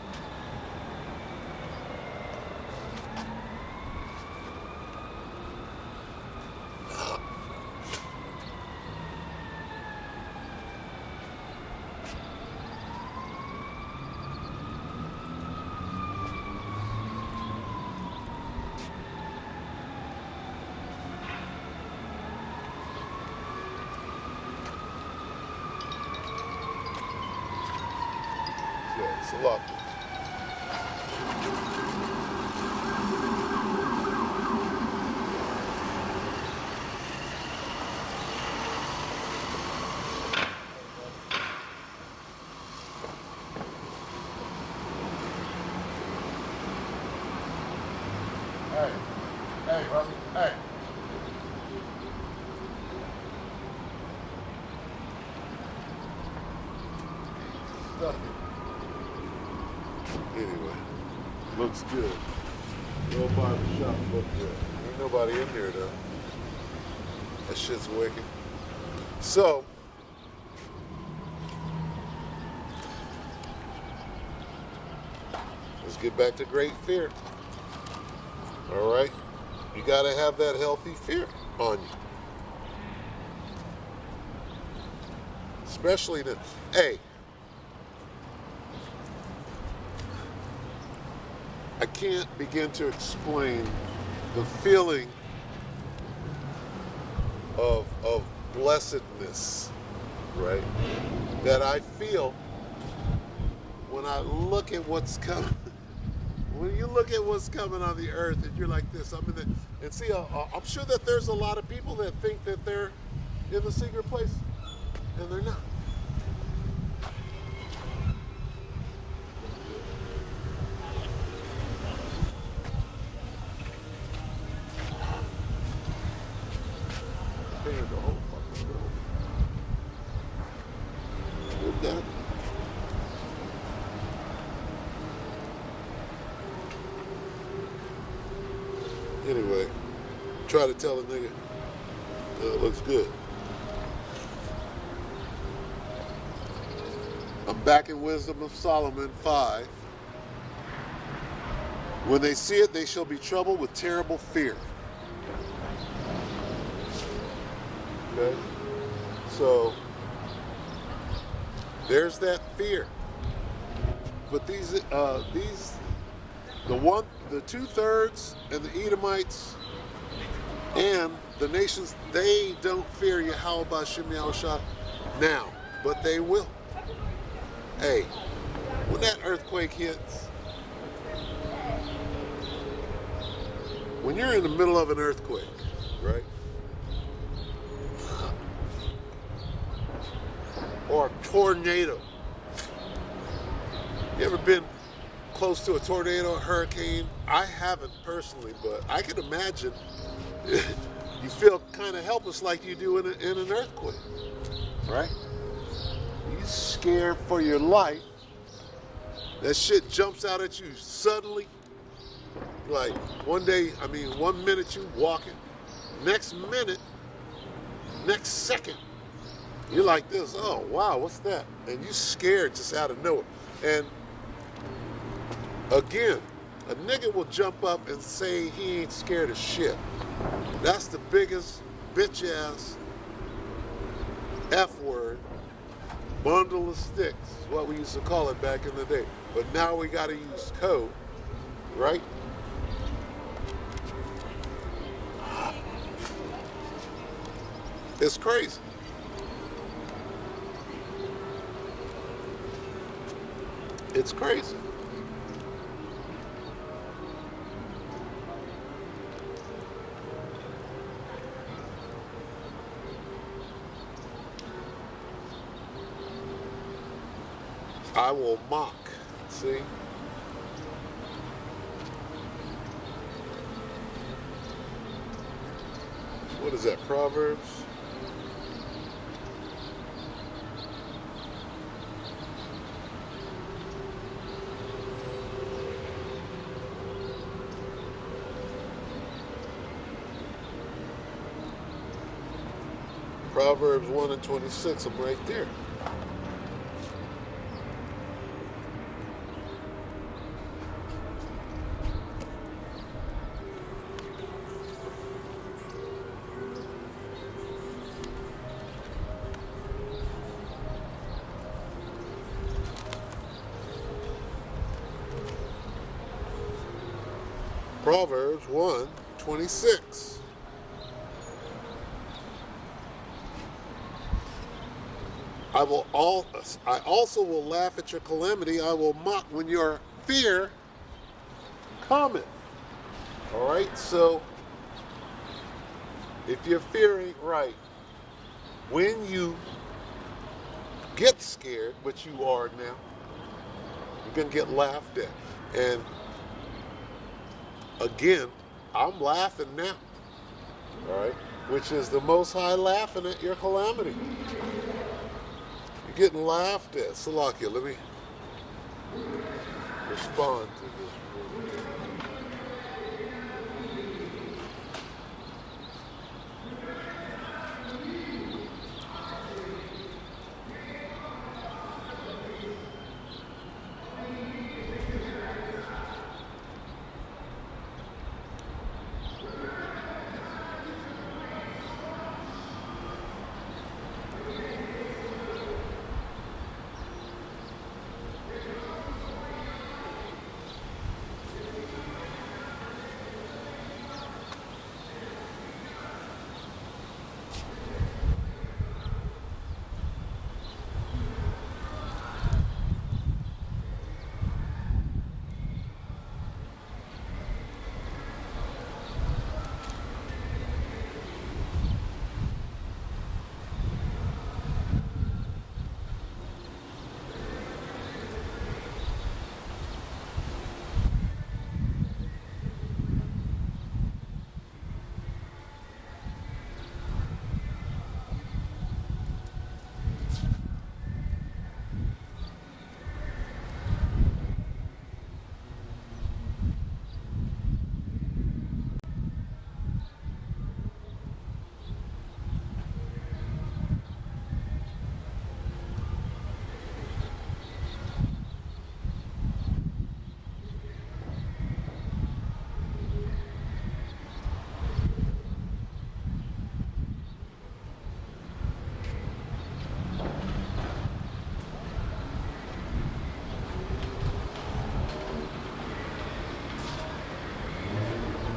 Yeah, it's a lot. Hey, hey, brother, hey. Stuck it. Anyway, looks good. No barber shop look good. Ain't nobody in there though. That shit's wicked. So, let's get back to great fear. All right? You got to have that healthy fear on you. Especially the, hey, I can't begin to explain the feeling of blessedness, right? That I feel when I look at what's coming. When you look at what's coming on the earth and you're like this, I'm in the, and see, I'm sure that there's a lot of people that think that they're in the secret place, and they're not. Painted the whole fucking building. Look at it. Anyway, try to tell a nigga it looks good. I'm back in Wisdom of Solomon 5. When they see it, they shall be troubled with terrible fear. Okay? So, there's that fear. But the 2/3 and the Edomites and the nations, they don't fear Yahweh B'Shem Yahushua now, but they will. Hey, when that earthquake hits, when you're in the middle of an earthquake, right? Or a tornado. You ever been close to a tornado, a hurricane? I haven't personally, but I can imagine you feel kind of helpless like you do in an earthquake, right? You scared for your life. That shit jumps out at you suddenly. Like one minute you walking, next minute, next second, you're like this, oh wow, what's that? And you scared just out of nowhere. And again, a nigga will jump up and say he ain't scared of shit. That's the biggest bitch ass F word, bundle of sticks, is what we used to call it back in the day. But now we gotta use code, right? It's crazy. It's crazy. I will mock. See? What is that, Proverbs? Proverbs 1 and 26, I'm right there. Proverbs 1, 26. I also will laugh at your calamity. I will mock when your fear cometh. All right, so if your fear ain't right, when you get scared, which you are now, you're going to get laughed at. And again, I'm laughing now, all right, which is the Most High laughing at your calamity. You're getting laughed at. Salakia, let me respond to this.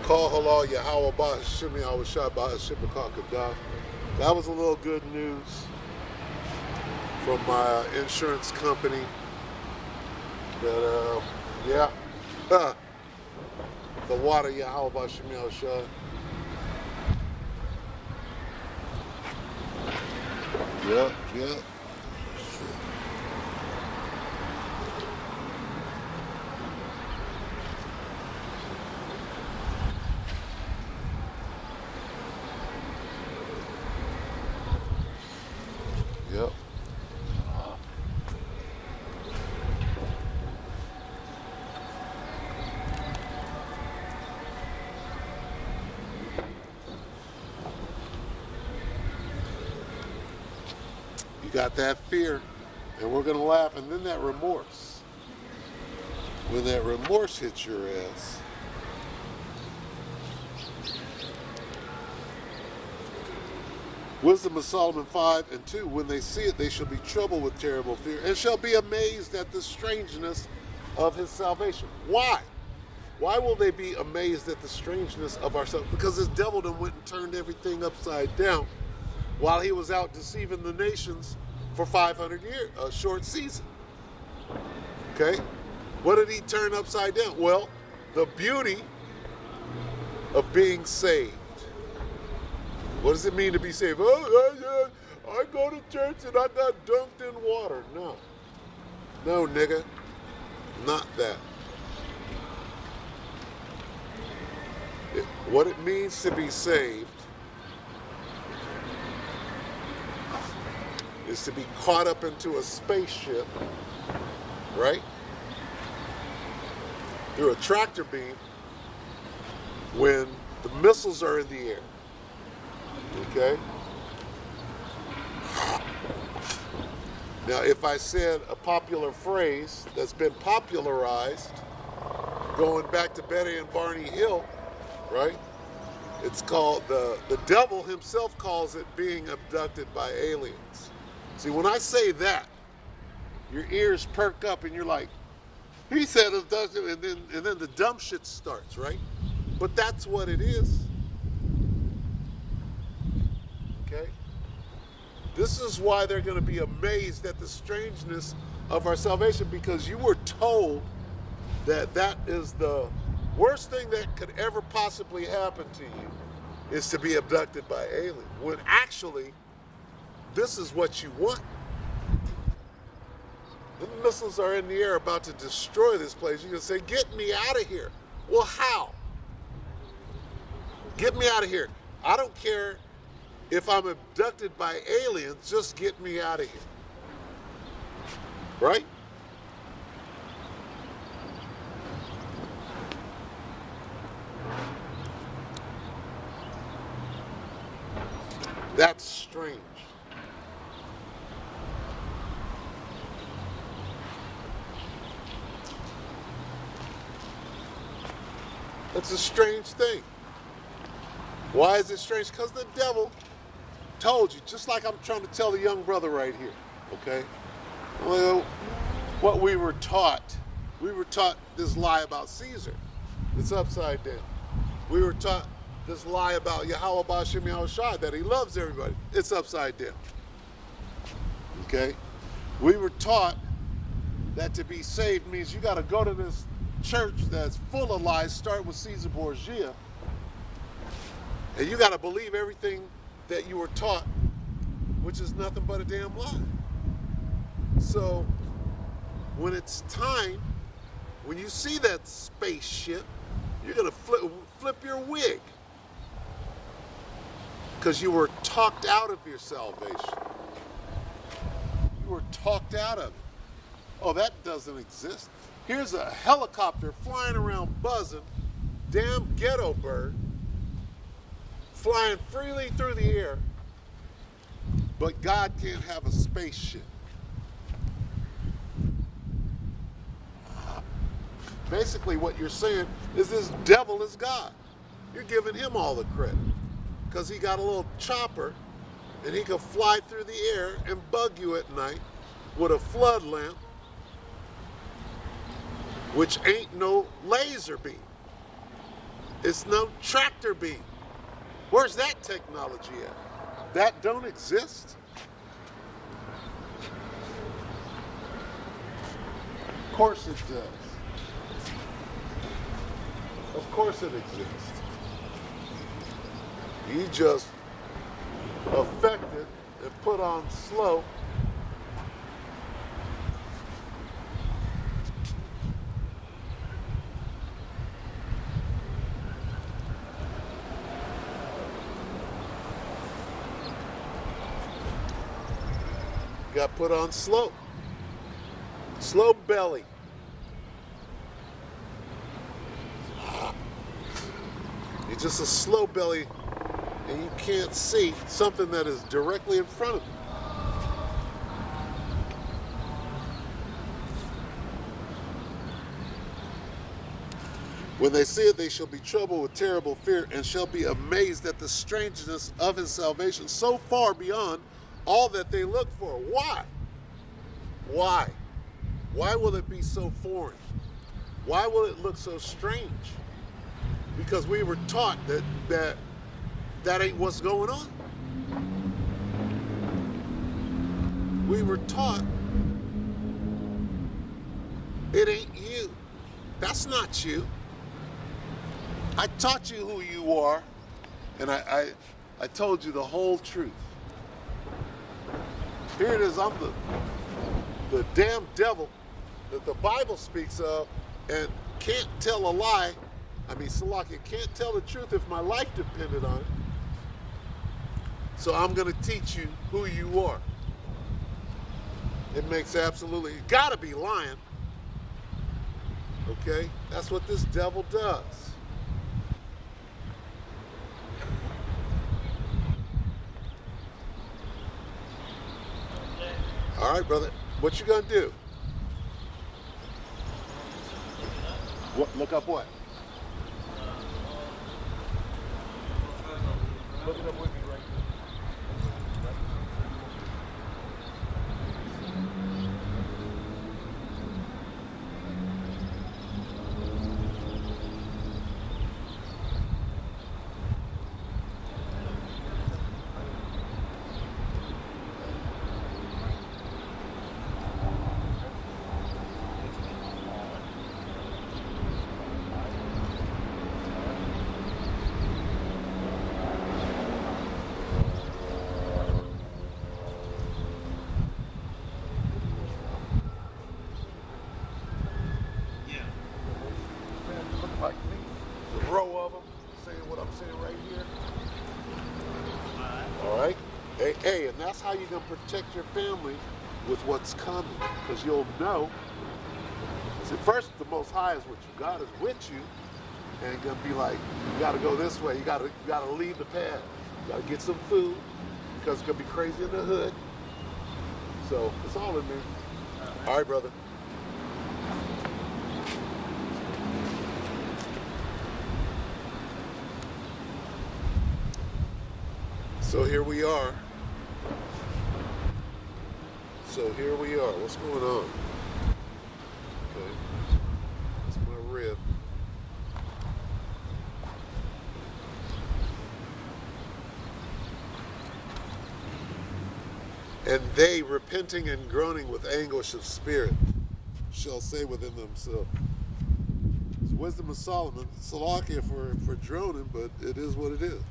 Call halal Yahweh Ba Shimi Awashah Ba Shibakakadah. That was a little good news from my insurance company. That, yeah. The water Yahweh Ba Shimi Awashah. Yeah. Yep. You got that fear, and we're going to laugh, and then that remorse. When that remorse hits your ass, Wisdom of Solomon 5 and 2, when they see it, they shall be troubled with terrible fear and shall be amazed at the strangeness of his salvation. Why? Why will they be amazed at the strangeness of our salvation? Because this devil done went and turned everything upside down while he was out deceiving the nations for 500 years, a short season. Okay? What did he turn upside down? Well, the beauty of being saved. What does it mean to be saved? Oh, I go to church and I got dunked in water. No. No, nigga. Not that. What it means to be saved is to be caught up into a spaceship, right? Through a tractor beam when the missiles are in the air. Okay? Now, if I said a popular phrase that's been popularized, going back to Betty and Barney Hill, right? It's called, the devil himself calls it being abducted by aliens. See, when I say that, your ears perk up and you're like, he said abducted, and then the dumb shit starts, right? But that's what it is. Okay? This is why they're going to be amazed at the strangeness of our salvation, because you were told that that is the worst thing that could ever possibly happen to you, is to be abducted by aliens, when actually this is what you want. The missiles are in the air about to destroy this place. You can say, get me out of here. Well, how? Get me out of here. I don't care if I'm abducted by aliens, just get me out of here. Right? That's strange. It's a strange thing. Why is it strange? Because the devil told you, just like I'm trying to tell the young brother right here, okay? Well, what we were taught this lie about Caesar. It's upside down. We were taught this lie about Yahweh Ba'ashem Yahushua, that he loves everybody. It's upside down. Okay? We were taught that to be saved means you got to go to this church that's full of lies, start with Caesar Borgia, and you got to believe everything that you were taught, which is nothing but a damn lie. So when it's time, when you see that spaceship, you're going to flip your wig, because you were talked out of your salvation. You were talked out of it. Oh, that doesn't exist. Here's a helicopter flying around buzzing, damn ghetto bird, flying freely through the air, but God can't have a spaceship. Basically what you're saying is this devil is God. You're giving him all the credit, because he got a little chopper and he can fly through the air and bug you at night with a flood lamp, which ain't no laser beam. It's no tractor beam. Where's that technology at? That don't exist. Of course it does. Of course it exists. You just affected and put on slow. Got put on slow. Slow belly. You're just a slow belly, and you can't see something that is directly in front of you. When they see it, they shall be troubled with terrible fear, and shall be amazed at the strangeness of his salvation, so far beyond all that they look for. Why? Why? Why will it be so foreign? Why will it look so strange? Because we were taught that ain't what's going on. We were taught it ain't you. That's not you. I taught you who you are, and I told you the whole truth. Here it is, I'm the damn devil that the Bible speaks of, and can't tell a lie. I mean, Salakia, can't tell the truth if my life depended on it. So I'm going to teach you who you are. It makes absolutely, you got to be lying. Okay? That's what this devil does. All right, brother. What you gonna do? What? Look up what? Look it up with me right Yeah. look like me. A row of them saying what I'm saying right here. All right. Hey, and that's how you're gonna protect your family with what's coming, because you'll know. See, first, the Most High is what you got is with you, and gonna be like, you gotta go this way. You gotta leave the path. You gotta get some food, because it's gonna be crazy in the hood. So it's all in there. All right, brother. So here we are. What's going on? Okay. That's my rib. And they, repenting and groaning with anguish of spirit, shall say within themselves. It's wisdom of Solomon. Salakia for droning, but it is what it is.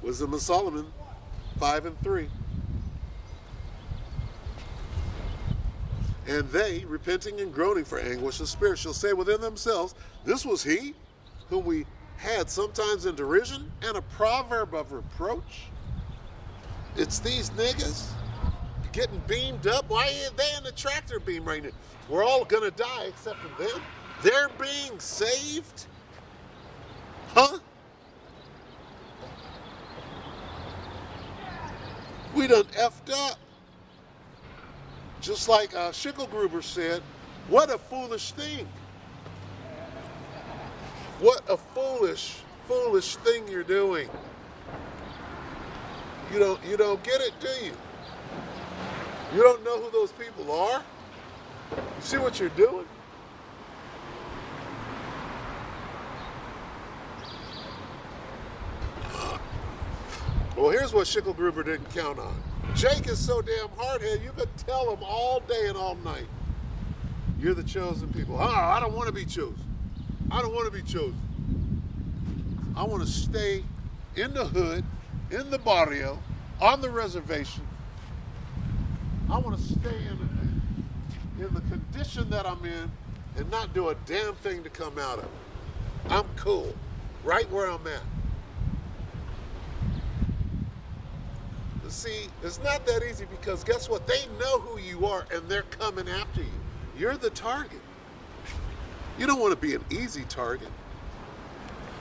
Wisdom of Solomon 5:3. And they, repenting and groaning for anguish of spirit, shall say within themselves, this was he whom we had sometimes in derision and a proverb of reproach. It's these niggas getting beamed up. Why are they in the tractor beam right now? We're all gonna die except for them. They're being saved? Huh? We done effed up. Just like Schickelgruber said, what a foolish thing. What a foolish thing you're doing. You don't get it, do you? You don't know who those people are? You see what you're doing? Well, here's what Schickelgruber didn't count on. Jake is so damn hard-headed, you could tell him all day and all night. You're the chosen people. I don't want to be chosen. I don't want to be chosen. I want to stay in the hood, in the barrio, on the reservation. I want to stay in the condition that I'm in and not do a damn thing to come out of it. I'm cool, right where I'm at. See, it's not that easy because guess what? They know who you are and they're coming after you. You're the target. You don't want to be an easy target.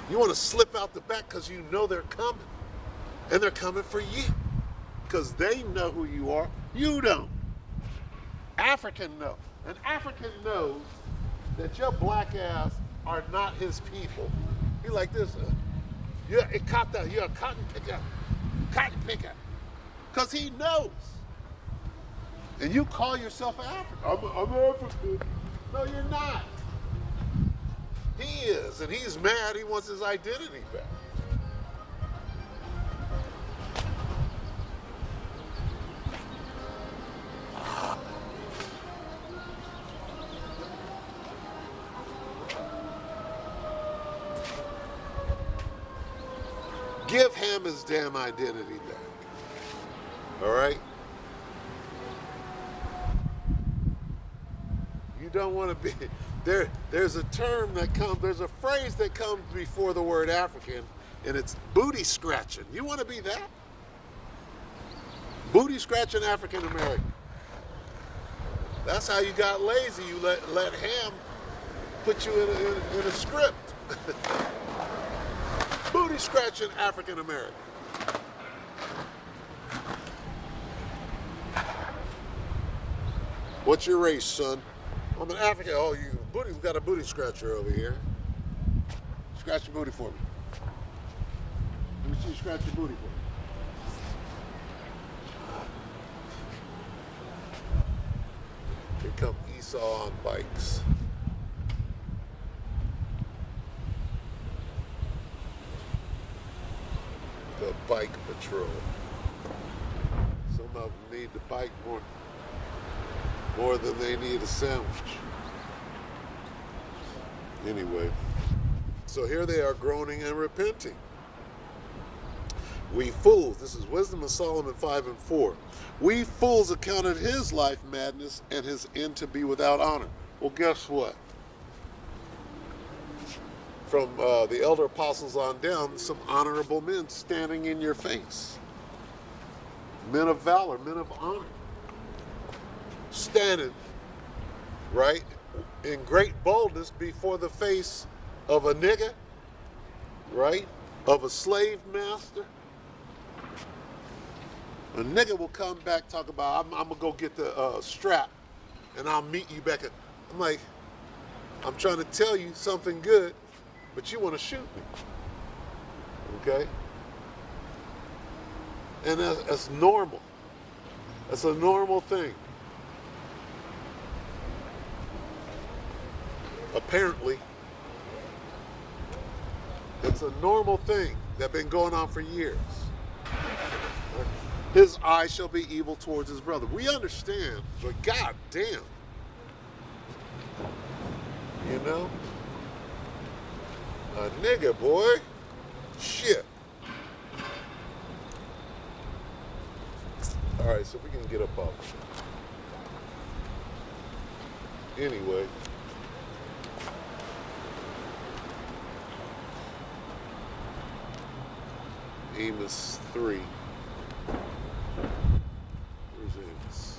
You want to slip out the back because you know they're coming. And they're coming for you because they know who you are. You don't. African knows. An African knows that your black ass are not his people. He like this. You're a cotton picker. Cotton picker. Because he knows. And you call yourself African. I'm African. No, you're not. He is, and he's mad. He wants his identity back. Give him his damn identity back. All right? You don't want to be there's a term that comes, there's a phrase that comes before the word African, and it's booty scratching. You want to be that? Booty scratching African American. That's how you got lazy. You let Ham put you in a script. Booty scratching African American. What's your race, son? I'm an African. Oh, you booty. We got a booty scratcher over here. Scratch your booty for me. Let me see you scratch your booty for me. Here come Esau on bikes. The bike patrol. Some of them need the bike more than they need a sandwich. Anyway, so here they are groaning and repenting. We fools, this is Wisdom of Solomon 5:4. We fools accounted his life madness and his end to be without honor. Well, guess what? From the elder apostles on down, some honorable men standing in your face. Men of valor, men of honor. Standing, right, in great boldness before the face of a nigger, right, of a slave master. A nigga will come back, talk about, I'm gonna go get the strap and I'll meet you back at, I'm like, I'm trying to tell you something good, but you want to shoot me, okay? And that's normal. That's a normal thing. Apparently, it's a normal thing that's been going on for years. His eye shall be evil towards his brother. We understand, but God damn. You know? A nigga, boy. Shit. All right, so we can get up off. Anyway. Amos 3. Where's Amos?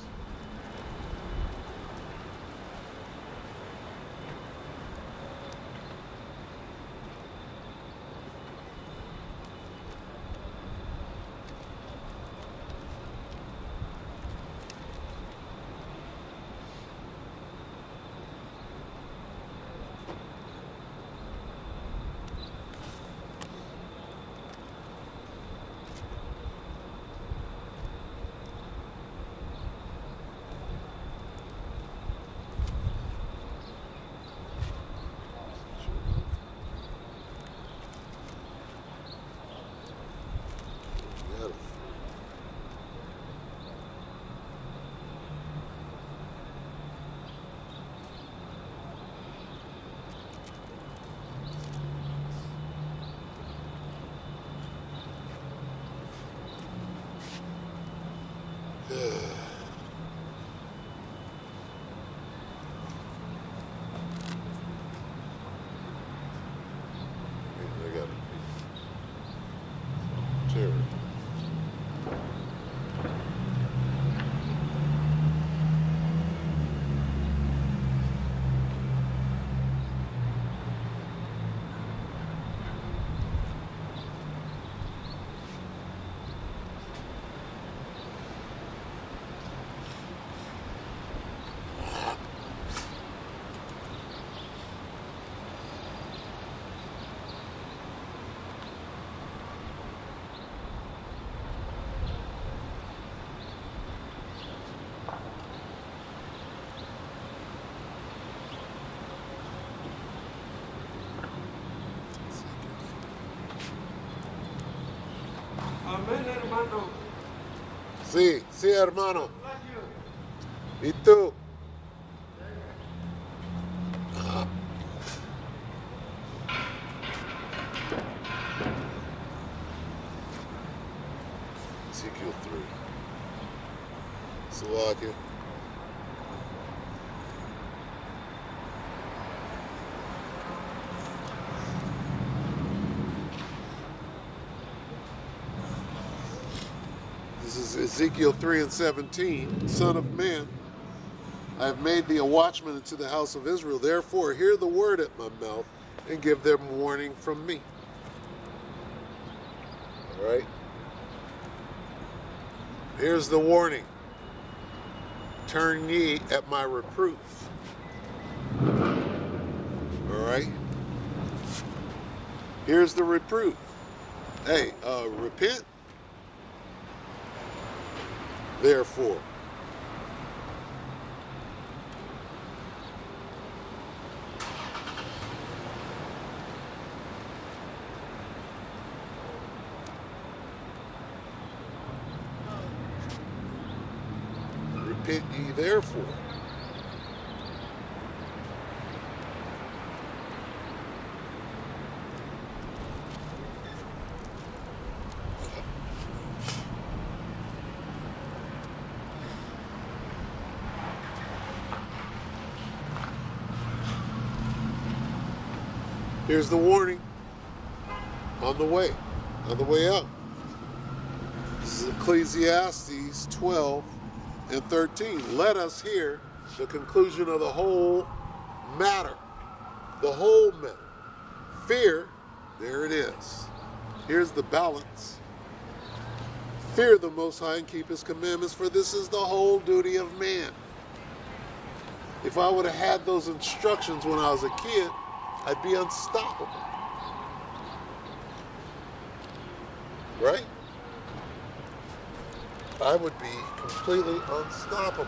Amén, hermano. Sí, sí, hermano. ¿Y tú? Ezekiel 3. Slovakia. This is Ezekiel 3:17. Son of man, I have made thee a watchman unto the house of Israel. Therefore, hear the word at my mouth and give them warning from me. All right? Here's the warning turn ye at my reproof. All right? Here's the reproof. Hey, repent, therefore. Repent ye therefore. Here's the warning on the way up. This is Ecclesiastes 12 and 13. Let us hear the conclusion of the whole matter. The whole matter. Fear, there it is. Here's the balance. Fear the Most High and keep His commandments, for this is the whole duty of man. If I would have had those instructions when I was a kid, I'd be unstoppable. Right? I would be completely unstoppable.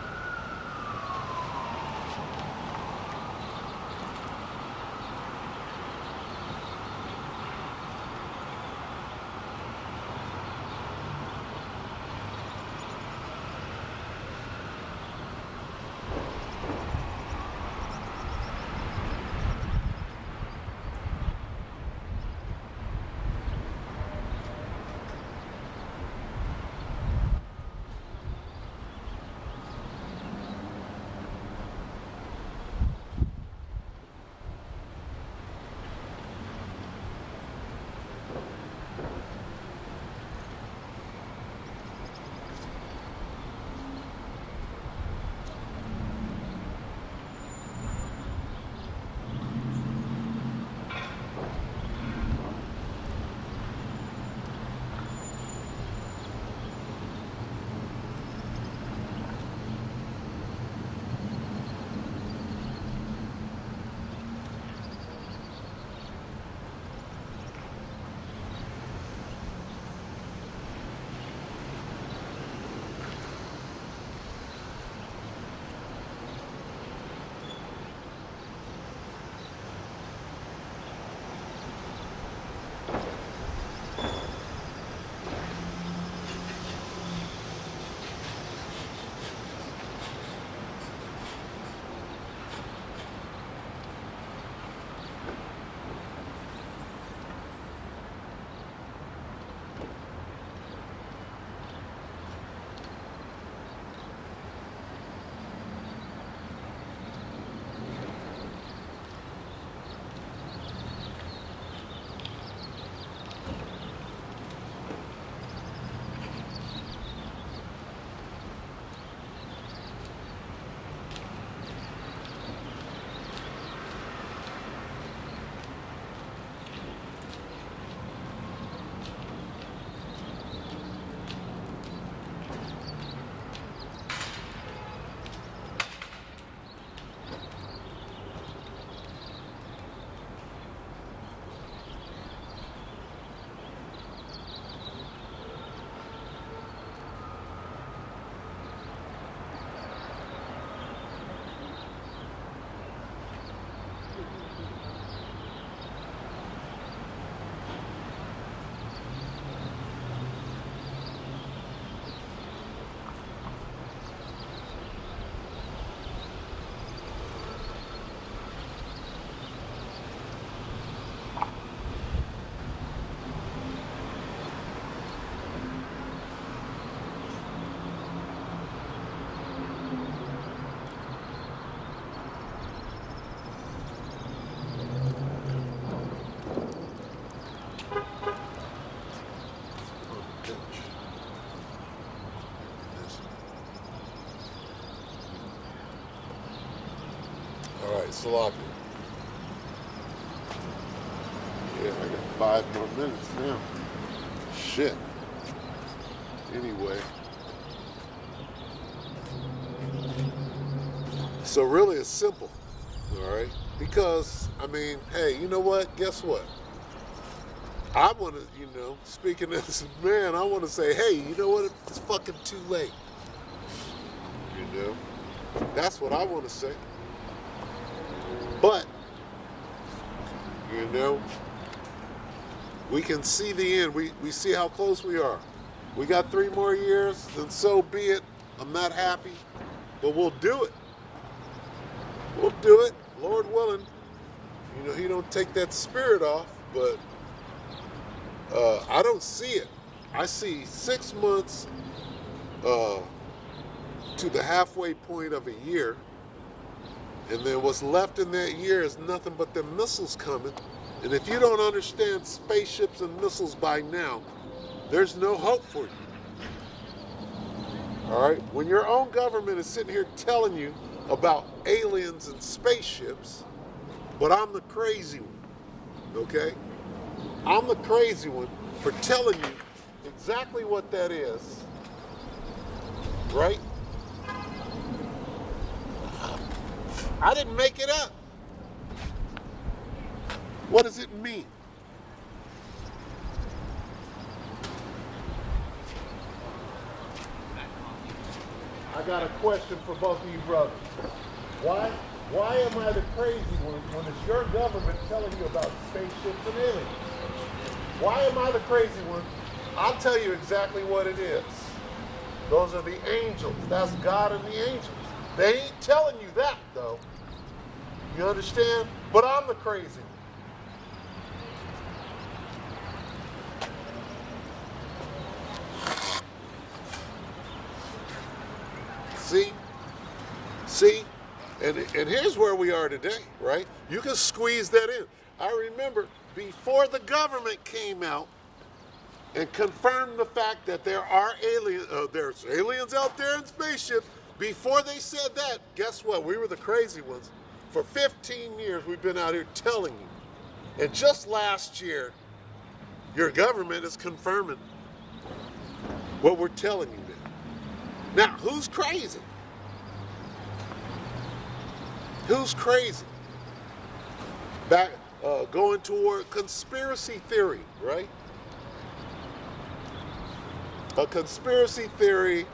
Salakia. Yeah, I got 5 more minutes now. Shit. Anyway. So really it's simple, all right? Because, I mean, hey, you know what? Guess what? I want to, speaking as a man, I want to say, hey, you know what? It's fucking too late. You know? That's what I want to say. But, we can see the end. We see how close we are. We got 3 more years, then so be it. I'm not happy, but we'll do it. We'll do it, Lord willing. He don't take that spirit off, but I don't see it. I see 6 months to the halfway point of a year, and then what's left in that year is nothing but the missiles coming. And if you don't understand spaceships and missiles by now, there's no hope for you. All right? When your own government is sitting here telling you about aliens and spaceships, but I'm the crazy one, okay? I'm the crazy one for telling you exactly what that is, right? I didn't make it up. What does it mean? I got a question for both of you brothers. Why am I the crazy one when it's your government telling you about spaceships and aliens? Why am I the crazy one? I'll tell you exactly what it is. Those are the angels. That's God and the angels. They ain't telling you that, though. You understand? But I'm the crazy one. See? And here's where we are today, right? You can squeeze that in. I remember before the government came out and confirmed the fact that there are there's aliens out there in spaceships, before they said that, guess what? We were the crazy ones. For 15 years, we've been out here telling you. And just last year, your government is confirming what we're telling you now. Now, who's crazy? Who's crazy? Back going toward conspiracy theory, right? A conspiracy theory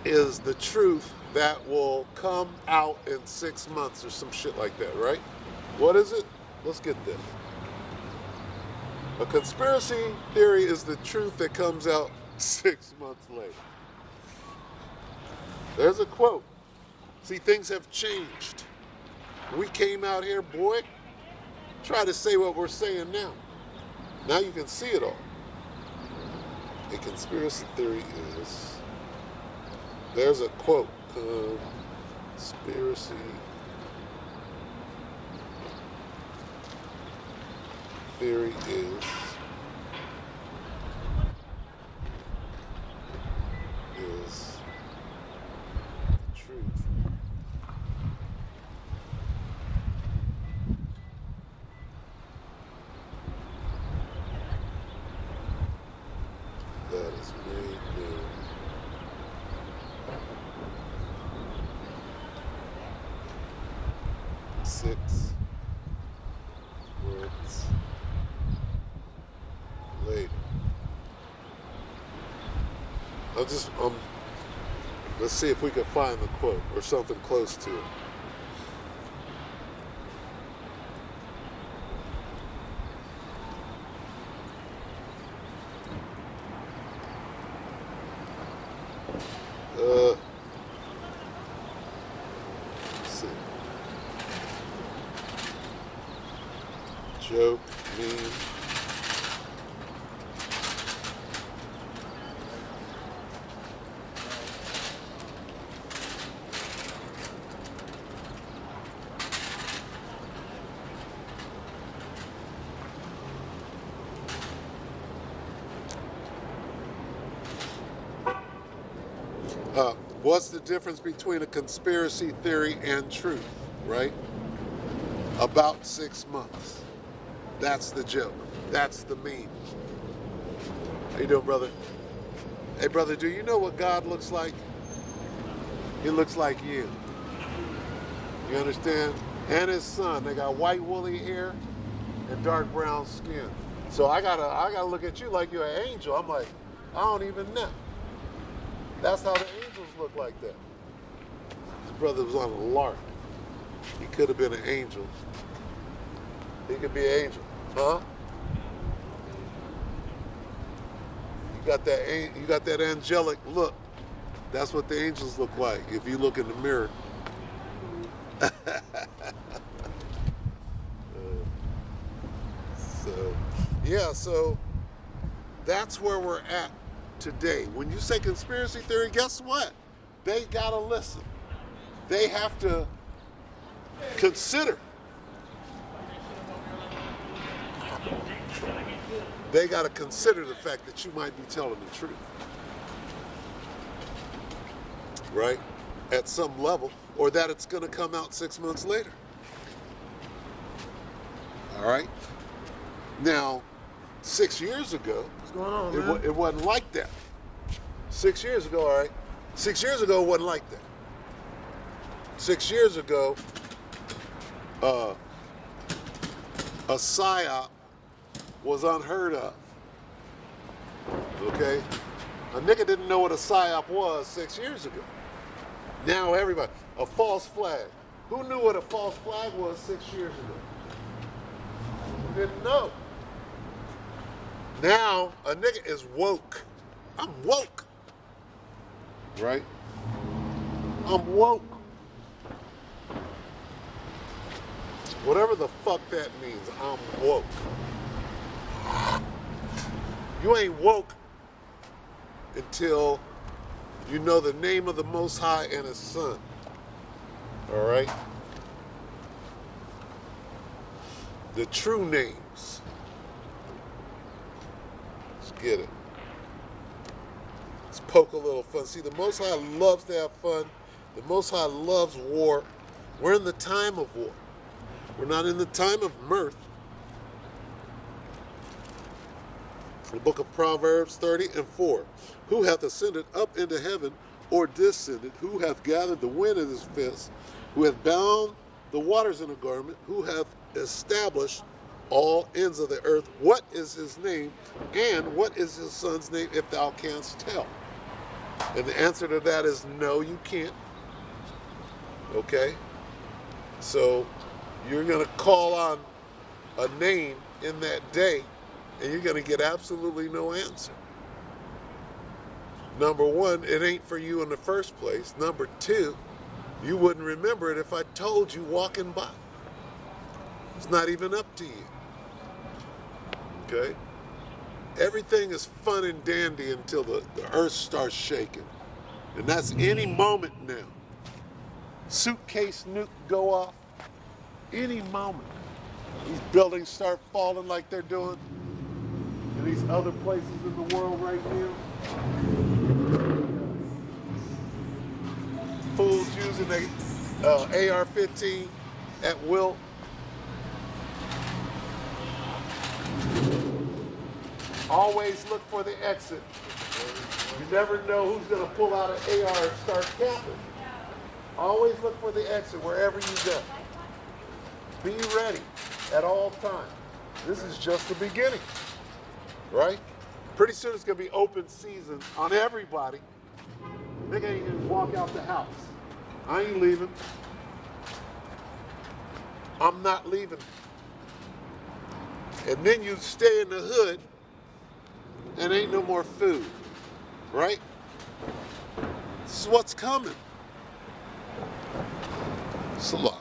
is the truth that will come out in 6 months or some shit like that, right? What is it? Let's get this. A conspiracy theory is the truth that comes out 6 months later. There's a quote. See, things have changed. We came out here, boy, try to say what we're saying now. Now you can see it all. A conspiracy theory is, there's a quote, conspiracy theory is the truth that is made known six words later. Let's see if we can find the quote or something close to it. Let's see. Joke, meme. What's the difference between a conspiracy theory and truth, right? About 6 months. That's the joke. That's the meme. How you doing, brother? Hey, brother, do you know what God looks like? He looks like you. You understand? And his son. They got white woolly hair and dark brown skin. So I gotta look at you like you're an angel. I'm like, I don't even know. That's how the angels look like that. His brother was on a lark. He could have been an angel. He could be an angel, huh? You got that angelic look. That's what the angels look like if you look in the mirror. So that's where we're at today. When you say conspiracy theory, guess what? They gotta listen. They have to consider. They gotta consider the fact that you might be telling the truth. Right? At some level, or that it's gonna come out 6 months later. All right? Now, 6 years ago, What's going on, man? it wasn't like that. 6 years ago, all right? 6 years ago, it wasn't like that. 6 years ago, a psyop was unheard of. Okay? A nigga didn't know what a psyop was 6 years ago. Now everybody, a false flag. Who knew what a false flag was 6 years ago? Didn't know. Now a nigga is woke. I'm woke. Right? I'm woke. Whatever the fuck that means, I'm woke. You ain't woke until you know the name of the Most High and His Son. All right? The true names. Let's get it. Let's poke a little fun. See, the Most High loves to have fun. The Most High loves war. We're in the time of war. We're not in the time of mirth. The book of Proverbs 30:4. Who hath ascended up into heaven, or descended? Who hath gathered the wind in his fist? Who hath bound the waters in a garment? Who hath established all ends of the earth? What is his name, and what is his son's name, if thou canst tell? And the answer to that is no, you can't. Okay? So you're going to call on a name in that day, and you're going to get absolutely no answer. Number one, it ain't for you in the first place. Number two, you wouldn't remember it if I told you walking by. It's not even up to you. Okay? Everything is fun and dandy until the earth starts shaking. And that's any moment now. Suitcase nuke go off. Any moment. These buildings start falling like they're doing in these other places in the world right now. Fools using the AR-15 at will. Always look for the exit. You never know who's going to pull out an AR and start capping. Always look for the exit wherever you go. Be ready at all times. This is just the beginning, right? Pretty soon it's going to be open season on everybody. Nigga ain't going to walk out the house. I ain't leaving. I'm not leaving. And then you stay in the hood and ain't no more food, right? This is what's coming. It's a lot.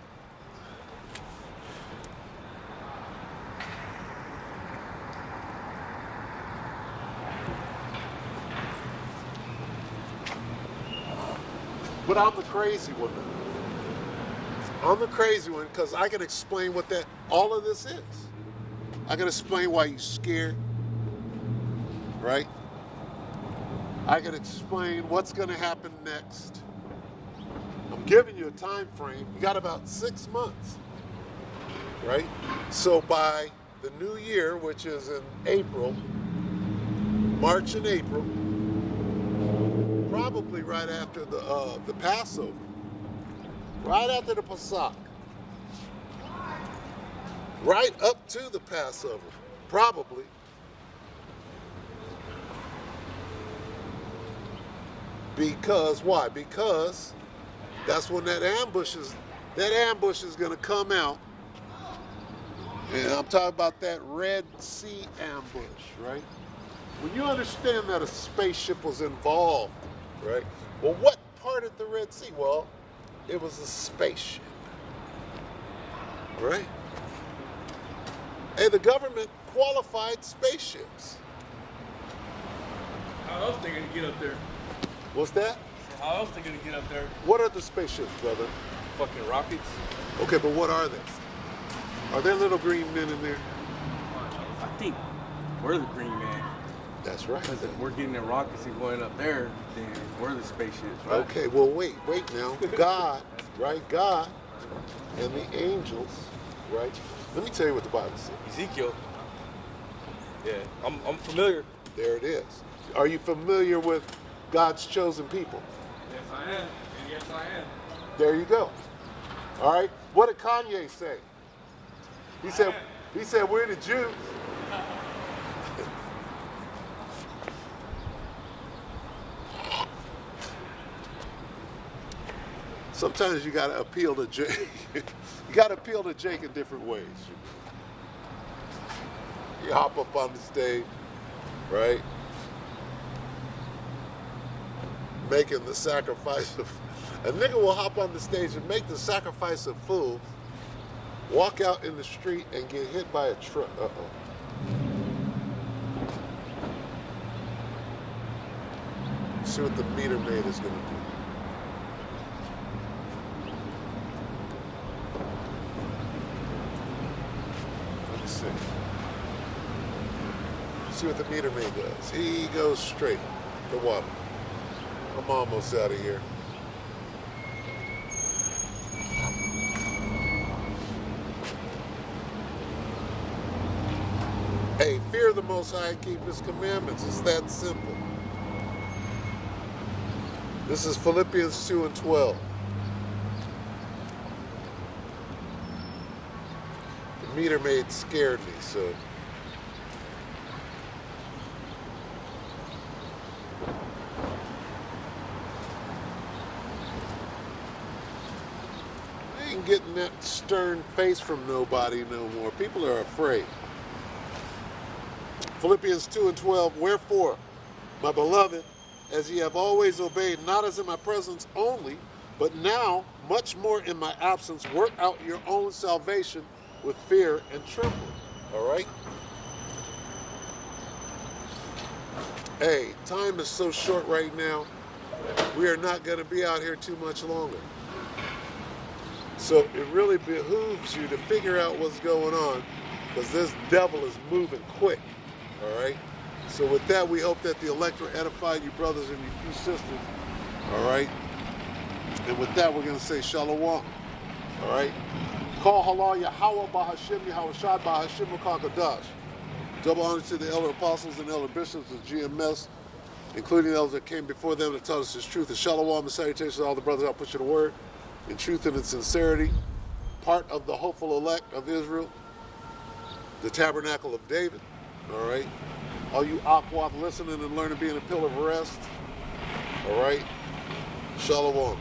But I'm the crazy one. I'm the crazy one because I can explain what all of this is. I can explain why you're scared, right? I can explain what's going to happen next. I'm giving you a time frame. You got about 6 months, right? So by the new year, which is in April, March and April, probably right after the Passover, right after the Pesach, right up to the Passover, probably. Because why? Because that's when that ambush is going to come out. And I'm talking about that Red Sea ambush, right? When you understand that a spaceship was involved, right? Well, what parted the Red Sea? Well, it was a spaceship, right? Hey, the government qualified spaceships. How else they gonna get up there? What's that? How else they gonna get up there? What are the spaceships, brother? Fucking rockets. Okay, but what are they? Are there little green men in there? I think we're the green man. That's right. Because if we're getting the rockets and going up there, then we're the spaceships, right? Okay, well, wait now. God, right? God and the angels, right? Let me tell you what the Bible says. Ezekiel. Yeah, I'm familiar. There it is. Are you familiar with God's chosen people? Yes, I am. And yes, I am. There you go. All right. What did Kanye say? He said we're the Jews. Sometimes you gotta appeal to Jake. You gotta appeal to Jake in different ways. You hop up on the stage, right? Making the sacrifice of a nigga will hop on the stage and make the sacrifice of fools, walk out in the street and get hit by a truck. See what the meter maid is gonna do. Let me see. See what the meter maid does. He goes straight to water. I'm almost out of here. Hey, fear the Most High and keep His commandments. It's that simple. This is Philippians 2:12. The meter maid scared me, so. I ain't getting that stern face from nobody no more. People are afraid. Philippians 2:12, wherefore, my beloved, as ye have always obeyed, not as in my presence only, but now much more in my absence, work out your own salvation with fear and trembling. All right? Hey, time is so short right now. We are not going to be out here too much longer. So it really behooves you to figure out what's going on, because this devil is moving quick. All right? So with that, we hope that the elect will edify you brothers and you sisters. All right? And with that, we're going to say shalom. All right? Call halal Yahweh Bahashim Yahweh Bahashim Kadash. Double honor to the elder apostles and elder bishops of GMS, including those that came before them that taught us His truth. And shalom and salutations to all the brothers out pushing the word in truth and in sincerity. Part of the hopeful elect of Israel, the tabernacle of David. All right? All you Aquath listening and learning being a pillar of rest. All right? Shalom.